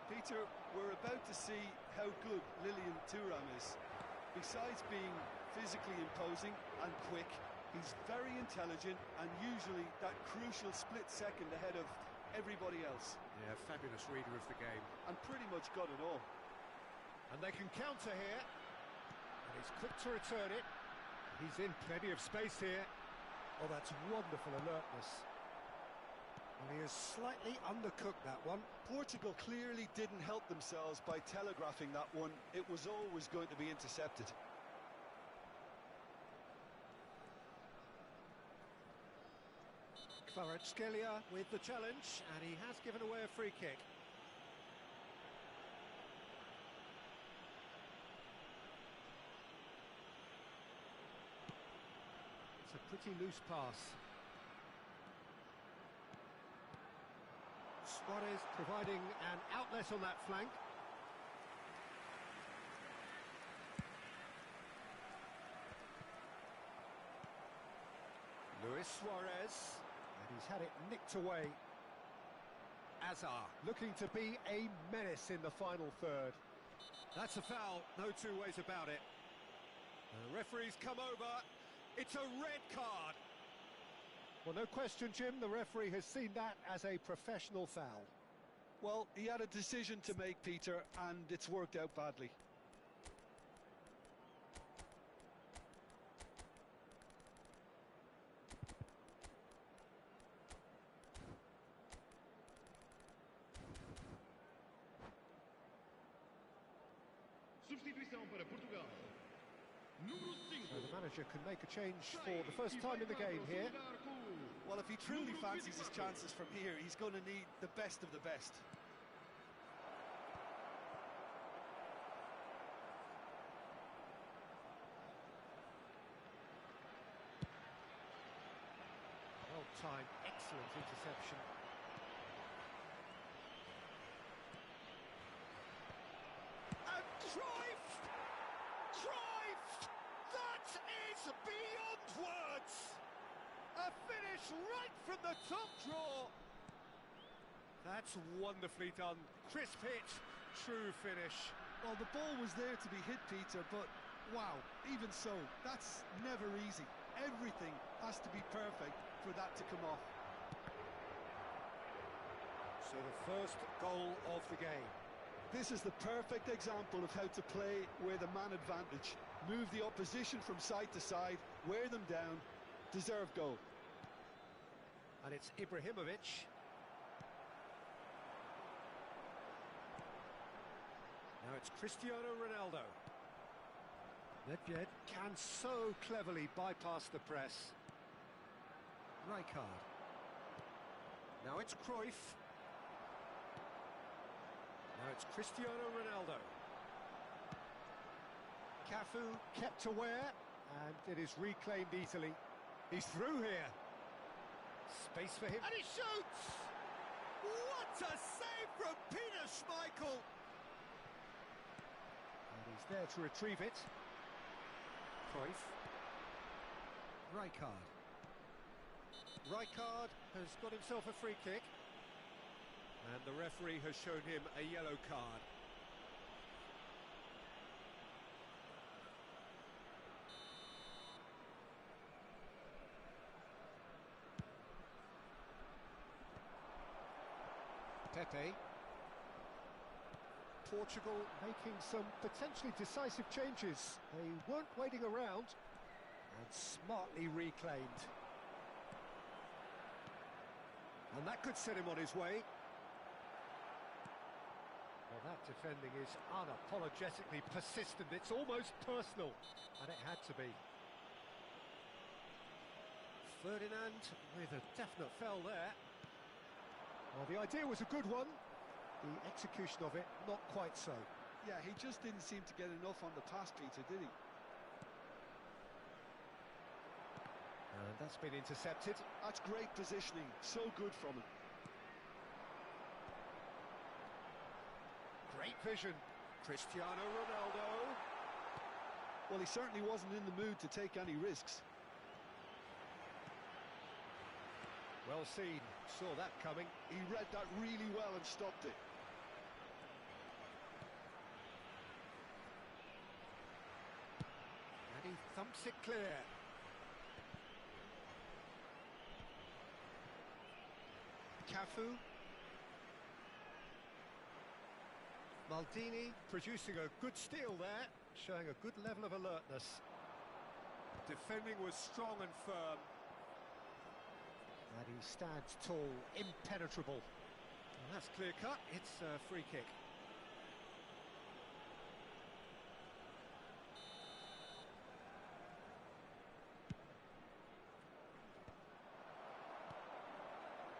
Peter, we're about to see how good Lilian Thuram is. Besides being physically imposing and quick, he's very intelligent and usually that crucial split second ahead of everybody else. Yeah, fabulous reader of the game. And pretty much got it all. And they can counter here. And he's quick to return it. He's in plenty of space here. Oh, that's wonderful alertness. Well, he has slightly undercooked that one. Portugal clearly didn't help themselves by telegraphing that one. It was always going to be intercepted. Kvaratskhelia with the challenge, and he has given away a free kick. It's a pretty loose pass. Suarez providing an outlet on that flank. Luis Suarez. And he's had it nicked away. Azar looking to be a menace in the final third. That's a foul, no two ways about it. The referee's come over. It's a red card. Well, no question, Jim, the referee has seen that as a professional foul. Well, he had a decision to make, Peter, and it's worked out badly. Substituição para Portugal. Número 5. So the manager can make a change for the first time in the game here. Well, if he truly fancies his chances from here, he's going to need the best of the best. Well-timed, excellent interception. And Cruyff! Cruyff! That is beyond words! A finish right from the top draw! That's wonderfully done. Crisp hit, true finish. Well, the ball was there to be hit, Peter, but wow, even so, that's never easy. Everything has to be perfect for that to come off. So the first goal of the game. This is the perfect example of how to play with a man advantage. Move the opposition from side to side, wear them down, deserve goal. And it's Ibrahimovic. Now it's Cristiano Ronaldo. Nedved can so cleverly bypass the press. Rijkaard. Now it's Cruyff. Now it's Cristiano Ronaldo. Cafu kept aware, and it is reclaimed easily. He's through here. Space for him. And he shoots! What a save from Peter Schmeichel! And he's there to retrieve it. Cruyff. Rijkaard. Rijkaard has got himself a free kick. And the referee has shown him a yellow card. Pepe. Portugal making some potentially decisive changes. They weren't waiting around and smartly reclaimed. And that could set him on his way. Well, that defending is unapologetically persistent. It's almost personal, and it had to be. Ferdinand with a definite foul there. Well, the idea was a good one. The execution of it, not quite so. Yeah, he just didn't seem to get enough on the pass, Peter, did he? And that's been intercepted. That's great positioning, so good from him. Great vision. Cristiano Ronaldo. Well, he certainly wasn't in the mood to take any risks. Well seen, saw that coming. He read that really well and stopped it. And he thumps it clear. Cafu. Maldini producing a good steal there, showing a good level of alertness. Defending was strong and firm. And he stands tall, impenetrable. And that's clear cut, it's a free kick.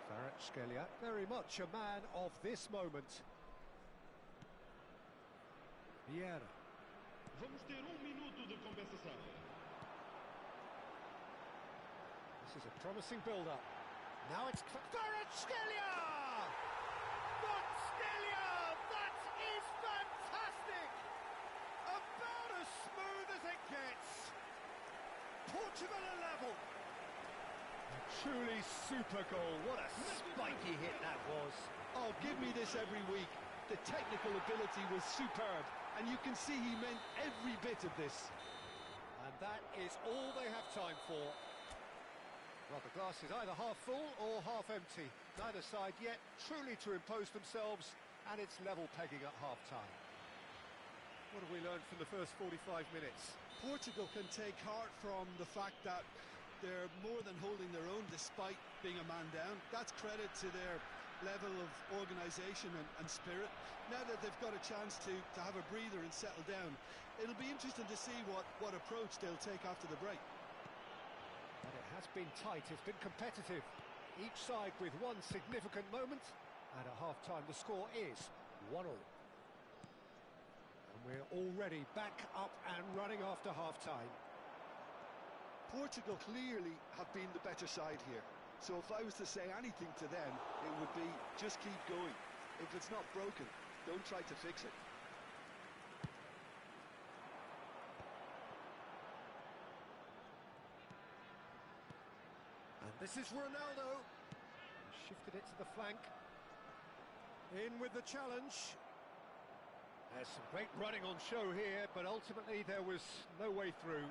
Kvaratskhelia, very much a man of this moment. Vieira. Vamos ter minuto de compensação. This is a promising build-up. Now it's Kvaratskhelia! Kvaratskhelia! That is fantastic! About as smooth as it gets. Portugal are level. A truly super goal. What a spiky hit that was. Oh, give me this every week. The technical ability was superb, and you can see he meant every bit of this. And that is all they have time for. Well, the glass is either half full or half empty. Neither side yet truly to impose themselves, and it's level pegging at half-time. What have we learned from the first 45 minutes? Portugal can take heart from the fact that they're more than holding their own despite being a man down. That's credit to their level of organisation and spirit. Now that they've got a chance to have a breather and settle down, it'll be interesting to see what approach they'll take after the break. And it has been tight, it's been competitive. Each side with one significant moment, and at half-time the score is 1-1. And we're already back up and running after half-time. Portugal clearly have been the better side here. So if I was to say anything to them, it would be just keep going. If it's not broken, don't try to fix it. And this is Ronaldo. He shifted it to the flank. In with the challenge. There's some great running on show here, but ultimately there was no way through.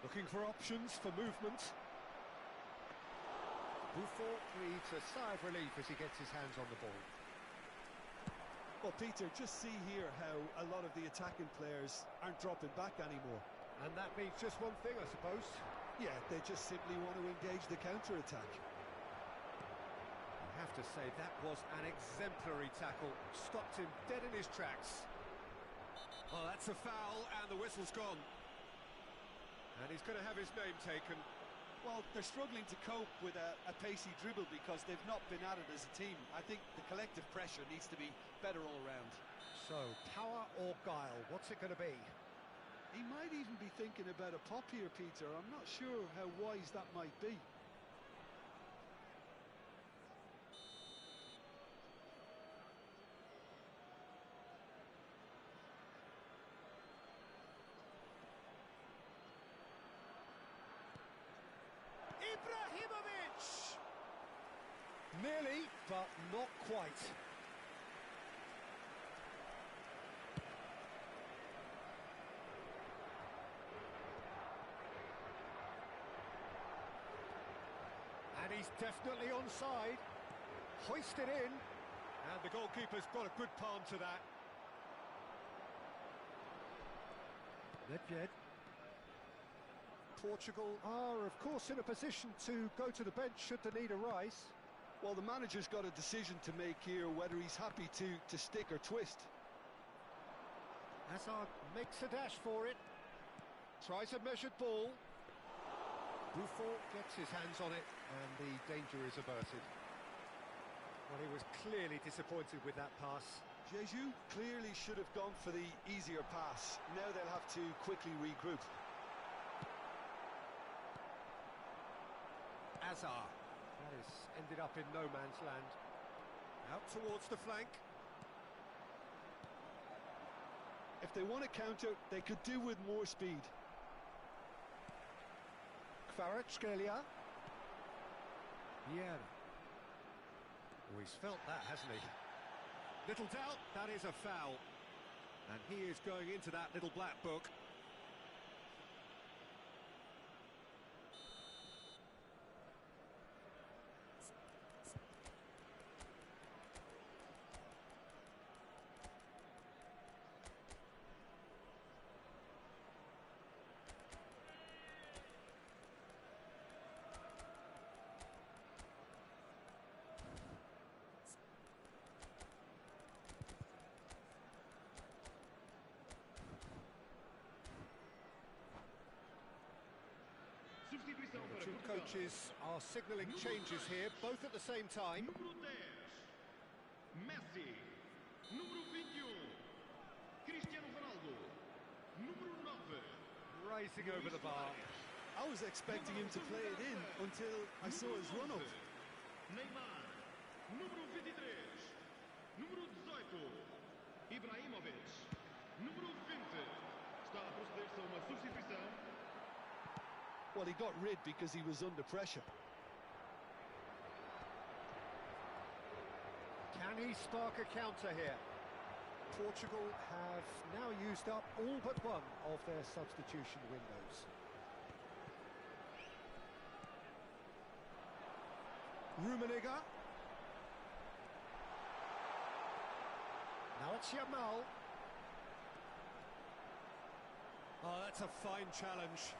Looking for options for movement. Buffon breathes a sigh of relief as he gets his hands on the ball. Well, Peter, just see here how a lot of the attacking players aren't dropping back anymore. And that means just one thing, I suppose. Yeah, they just simply want to engage the counter-attack. I have to say, that was an exemplary tackle. Stopped him dead in his tracks. Oh, that's a foul, and the whistle's gone. And he's going to have his name taken. Well, they're struggling to cope with a pacey dribble because they've not been at it as a team. I think the collective pressure needs to be better all around. So, power or guile, what's it going to be? He might even be thinking about a pop here, Peter. I'm not sure how wise that might be. Ibrahimovic! Nearly, but not quite. And he's definitely onside. Hoisted in. And the goalkeeper's got a good palm to that. Nedved. Portugal are, of course, in a position to go to the bench should the need arise. Well, the manager's got a decision to make here, whether he's happy to stick or twist. Hazard makes a dash for it. Tries a measured ball. Buffon gets his hands on it, and the danger is averted. Well, he was clearly disappointed with that pass. Jesus clearly should have gone for the easier pass. Now they'll have to quickly regroup. Hazard. That has ended up in no man's land. Out towards the flank. If they want to counter, they could do with more speed. Kvaratskhelia. Vieira. Oh, he's felt that, hasn't he? Little doubt, that is a foul. And he is going into that little black book. Atenção The para two Portugal. coaches are signalling changes here, both at the same time. Número 10, Messi. Número 21, Cristiano Ronaldo. Número 9, Racing over the bar. I was expecting him to play it in until I saw his run-up. Neymar. Número 23, número 18, Ibrahimovic. Número 20, está a proceder-se a uma substituição. Well, he got rid because he was under pressure. Can he spark a counter here? Portugal have now used up all but one of their substitution windows. Rummenigge. Now it's Yamal. Oh, that's a fine challenge.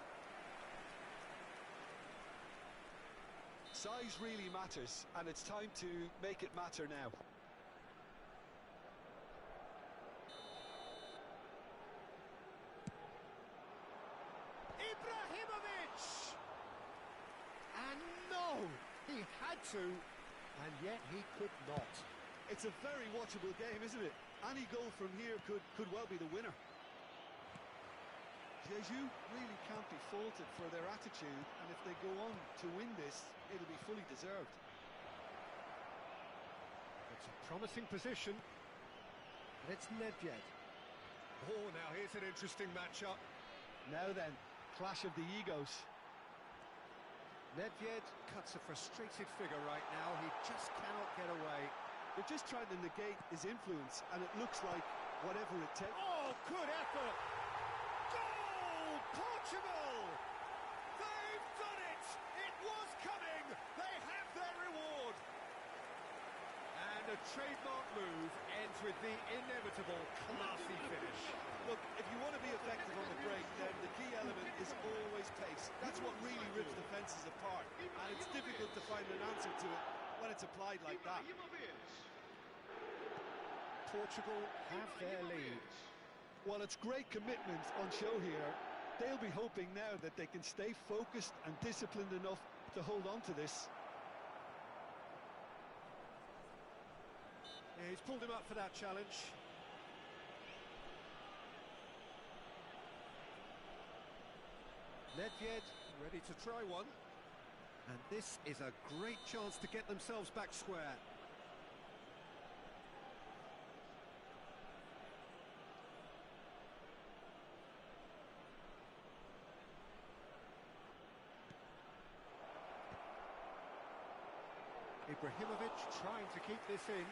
Size really matters, and it's time to make it matter now. Ibrahimovic! And no! He had to, and yet he could not. It's a very watchable game, isn't it? Any goal from here could well be the winner. Jesus really can't be faulted for their attitude, and if they go on to win this, it'll be fully deserved. It's a promising position, and it's Nedved. Oh, now here's an interesting matchup. Now then, clash of the egos. Nedved cuts a frustrated figure right now. He just cannot get away. They're just trying to negate his influence, and it looks like whatever it takes. Oh, good effort! Goal! Portugal! They've done it! It was coming! They have their reward! And a trademark move ends with the inevitable classy finish. Look, if you want to be effective on the break, then the key element is always pace. That's what really rips defences apart, and it's difficult to find an answer to it when it's applied like that. Portugal have their lead. Well, it's great commitment on show here. They'll be hoping now that they can stay focused and disciplined enough to hold on to this. Yeah, he's pulled him up for that challenge. Nedved ready to try one. And this is a great chance to get themselves back square. Ibrahimovic trying to keep this in.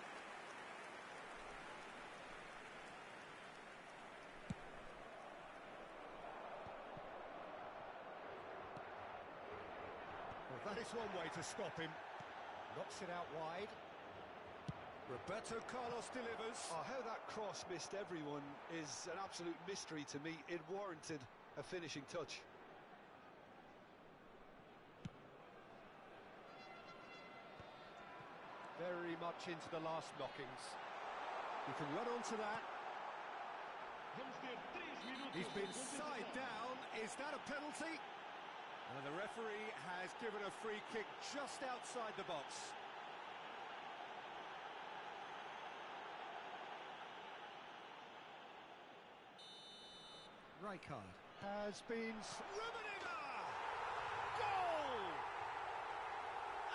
Well, that is one way to stop him. Knocks it out wide. Roberto Carlos delivers. Oh, how that cross missed everyone is an absolute mystery to me. It warranted a finishing touch. Very much into the last knockings. You can run onto that. Vamos ter 3 minutos. He's been de side compensação. down. Is that a penalty? And the referee has given a free kick just outside the box. Rijkaard has been... Rummenigge! Goal!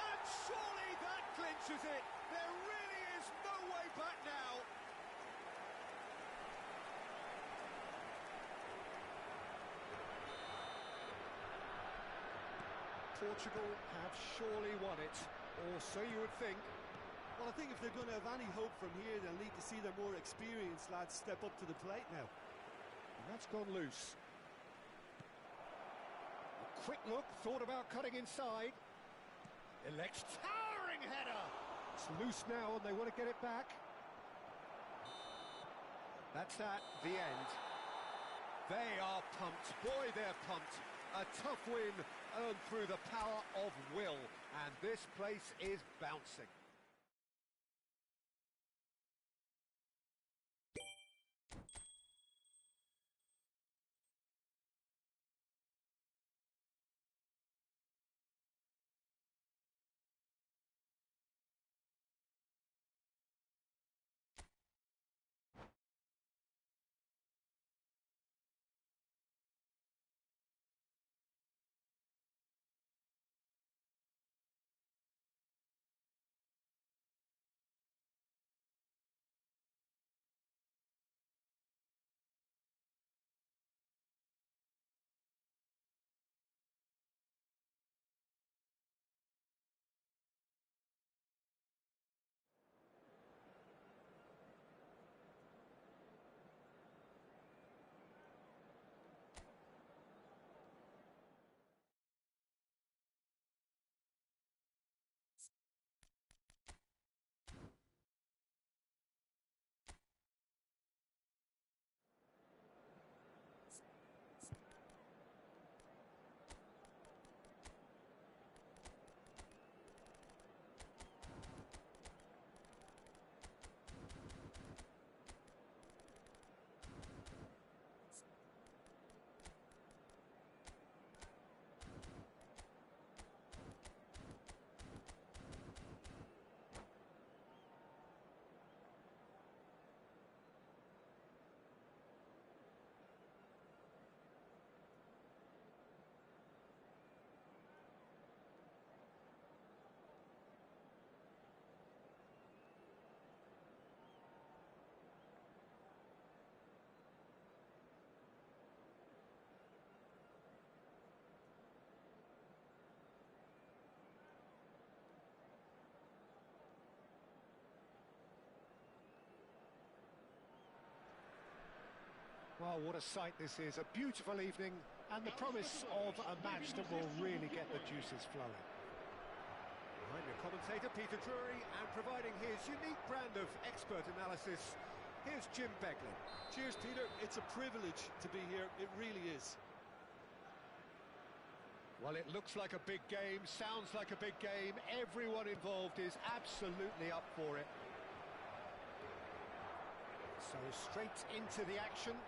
And surely that clinches it. There really is no way back now. Portugal have surely won it, or so you would think. Well, I think if they're going to have any hope from here, they'll need to see their more experienced lads step up to the plate now. And that's gone loose. A quick look, thought about cutting inside. Elects towering header. It's loose now and they want to get it back. That's that, the end. They are pumped. Boy, they're pumped. A tough win earned through the power of will. And this place is bouncing. Oh, what a sight this is. A beautiful evening and the promise of a match that will really get the juices flowing. I'm your commentator, Peter Drury, and providing his unique brand of expert analysis, here's Jim Beglin. Cheers, Peter. It's a privilege to be here. It really is. Well, it looks like a big game, sounds like a big game. Everyone involved is absolutely up for it. So straight into the action.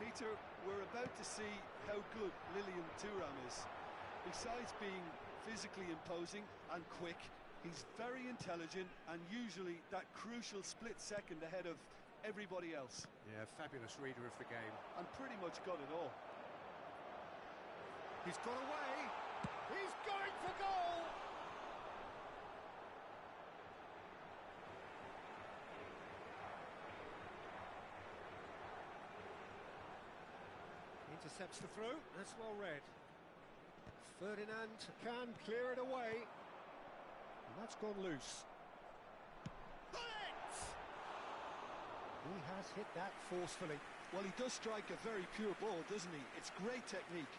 Peter, we're about to see how good Lilian Thuram is. Besides being physically imposing and quick, he's very intelligent and usually that crucial split second ahead of everybody else. Yeah, fabulous reader of the game. And pretty much got it all. He's got away. He's going for goal. Intercepts the throw. That's well read. Ferdinand can clear it away. And that's gone loose. Bullet! He has hit that forcefully. Well, he does strike a very pure ball, doesn't he? It's great technique.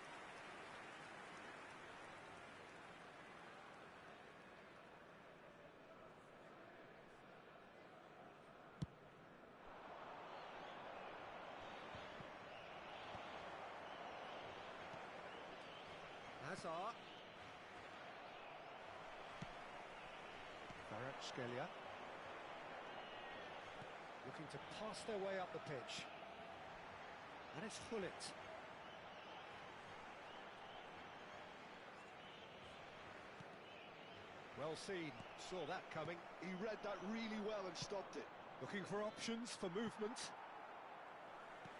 Hazard. Kvaratskhelia. Looking to pass their way up the pitch. And it's Hullet. Well seen. Saw that coming. He read that really well and stopped it. Looking for options for movement.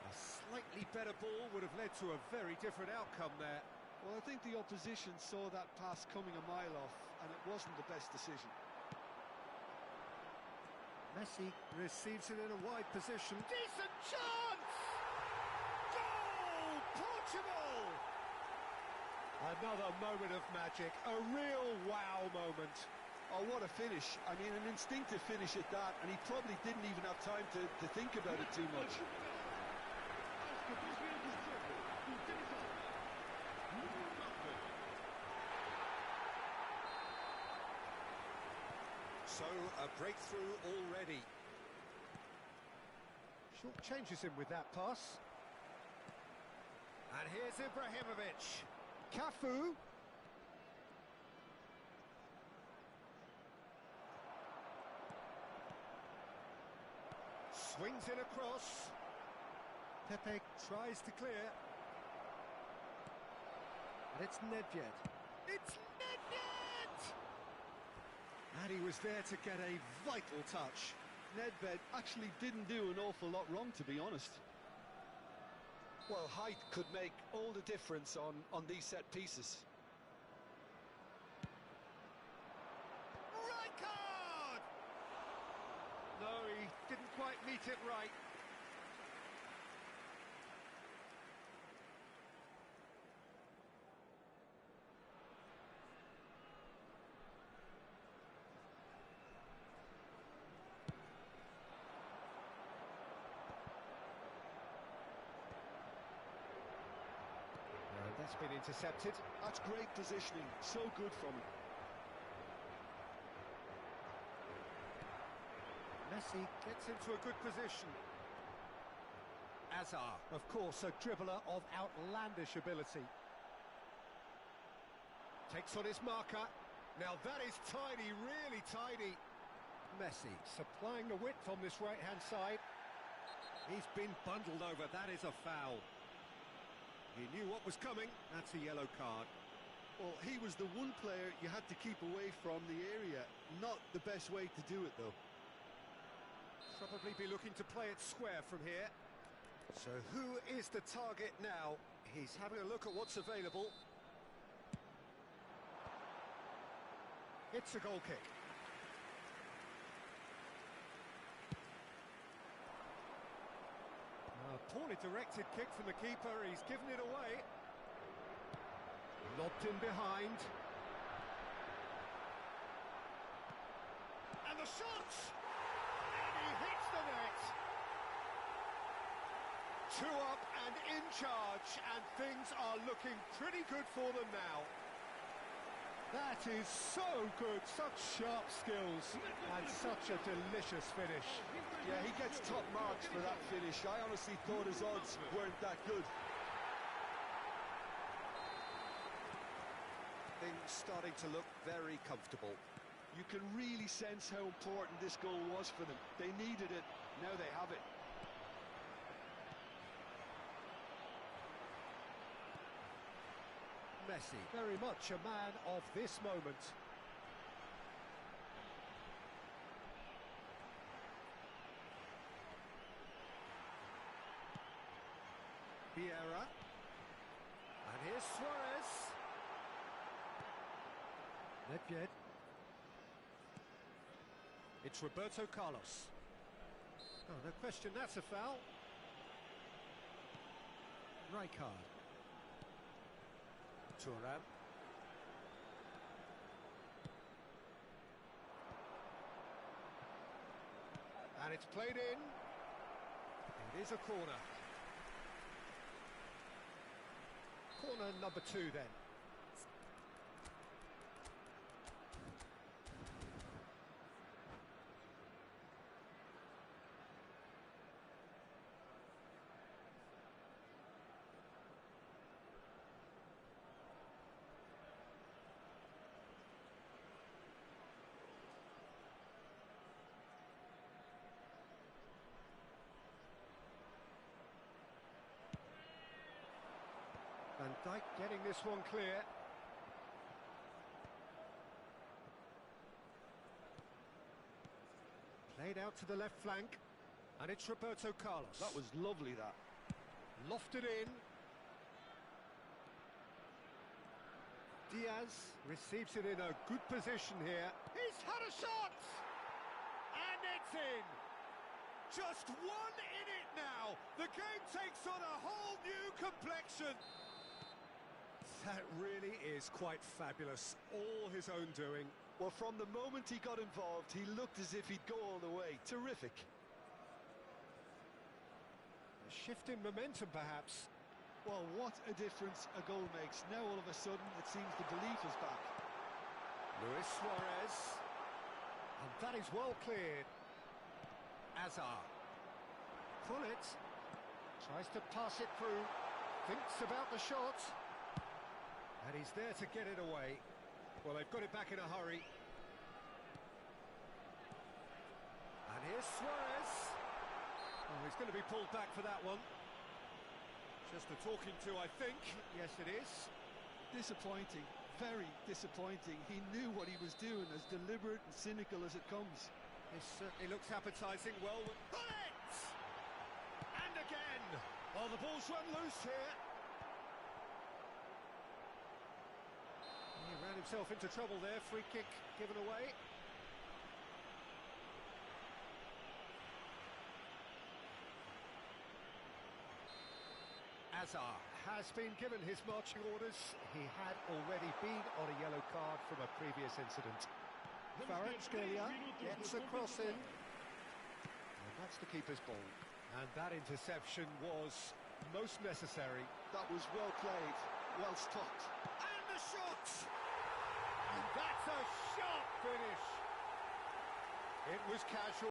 A slightly better ball would have led to a very different outcome there. Well, I think the opposition saw that pass coming a mile off, and it wasn't the best decision. Messi receives it in a wide position. Decent chance! Goal! Portugal! Another moment of magic, a real wow moment. Oh, what a finish. I mean, an instinctive finish at that, and he probably didn't even have time to think about it too much. So, a breakthrough already. Short changes him with that pass. And here's Ibrahimovic. Cafu. Swings it across. Pepe tries to clear. And it's Nedved. It's Nedved! And he was there to get a vital touch. Nedved actually didn't do an awful lot wrong, to be honest. Well, height could make all the difference on these set pieces. Right card! No, he didn't quite meet it right. That's been intercepted. That's great positioning, so good from him. Messi gets into a good position. Hazard, of course, a dribbler of outlandish ability. Takes on his marker. Now that is tidy, really tidy. Messi supplying the width on this right-hand side. He's been bundled over, that is a foul. He knew what was coming, that's a yellow card. Well, he was the one player you had to keep away from the area. Not the best way to do it, though. Probably be looking to play it square from here. So who is the target now? He's having a look at what's available. It's a goal kick. A poorly directed kick from the keeper, he's given it away. Lobbed in behind. And the shot! And he hits the net! 2 up and in charge, and things are looking pretty good for them now. That is so good, such sharp skills, and such a delicious finish. Yeah, he gets top marks for that finish. I honestly thought his odds weren't that good. Things starting to look very comfortable. You can really sense how important this goal was for them. They needed it, now they have it. Messi, very much a man of this moment. Vieira. And here's Suarez. Nedved. It's Roberto Carlos. Oh, no question, that's a foul. Rijkaard. Thuram. And it's played in. It is a corner. Corner number 2 then. Van Dijk getting this one clear. Played out to the left flank, and it's Roberto Carlos. That was lovely, that. Lofted in. Diaz receives it in a good position here. He's had a shot! And it's in! Just one in it now! The game takes on a whole new complexion! That really is quite fabulous. All his own doing. Well, from the moment he got involved, he looked as if he'd go all the way. Terrific. A shift in momentum, perhaps. Well, what a difference a goal makes. Now, all of a sudden, it seems the belief is back. Luis Suarez. And that is well cleared. Azar. Pullet. Tries to pass it through. Thinks about the shot. And he's there to get it away. Well, they've got it back in a hurry. And here's Suarez. Oh, he's going to be pulled back for that one. Just a talking to, I think. Yes, it is. Disappointing. Very disappointing. He knew what he was doing, as deliberate and cynical as it comes. This certainly looks appetising. Well, bullet! And again! Oh, the ball's run loose here. He ran himself into trouble there. Free kick given away. Azar has been given his marching orders. He had already been on a yellow card from a previous incident. Kvaratskhelia gets a cross in. And that's the keeper's ball. And that interception was most necessary. That was well played, well stopped. And the shot! And that's a sharp finish. It was casual.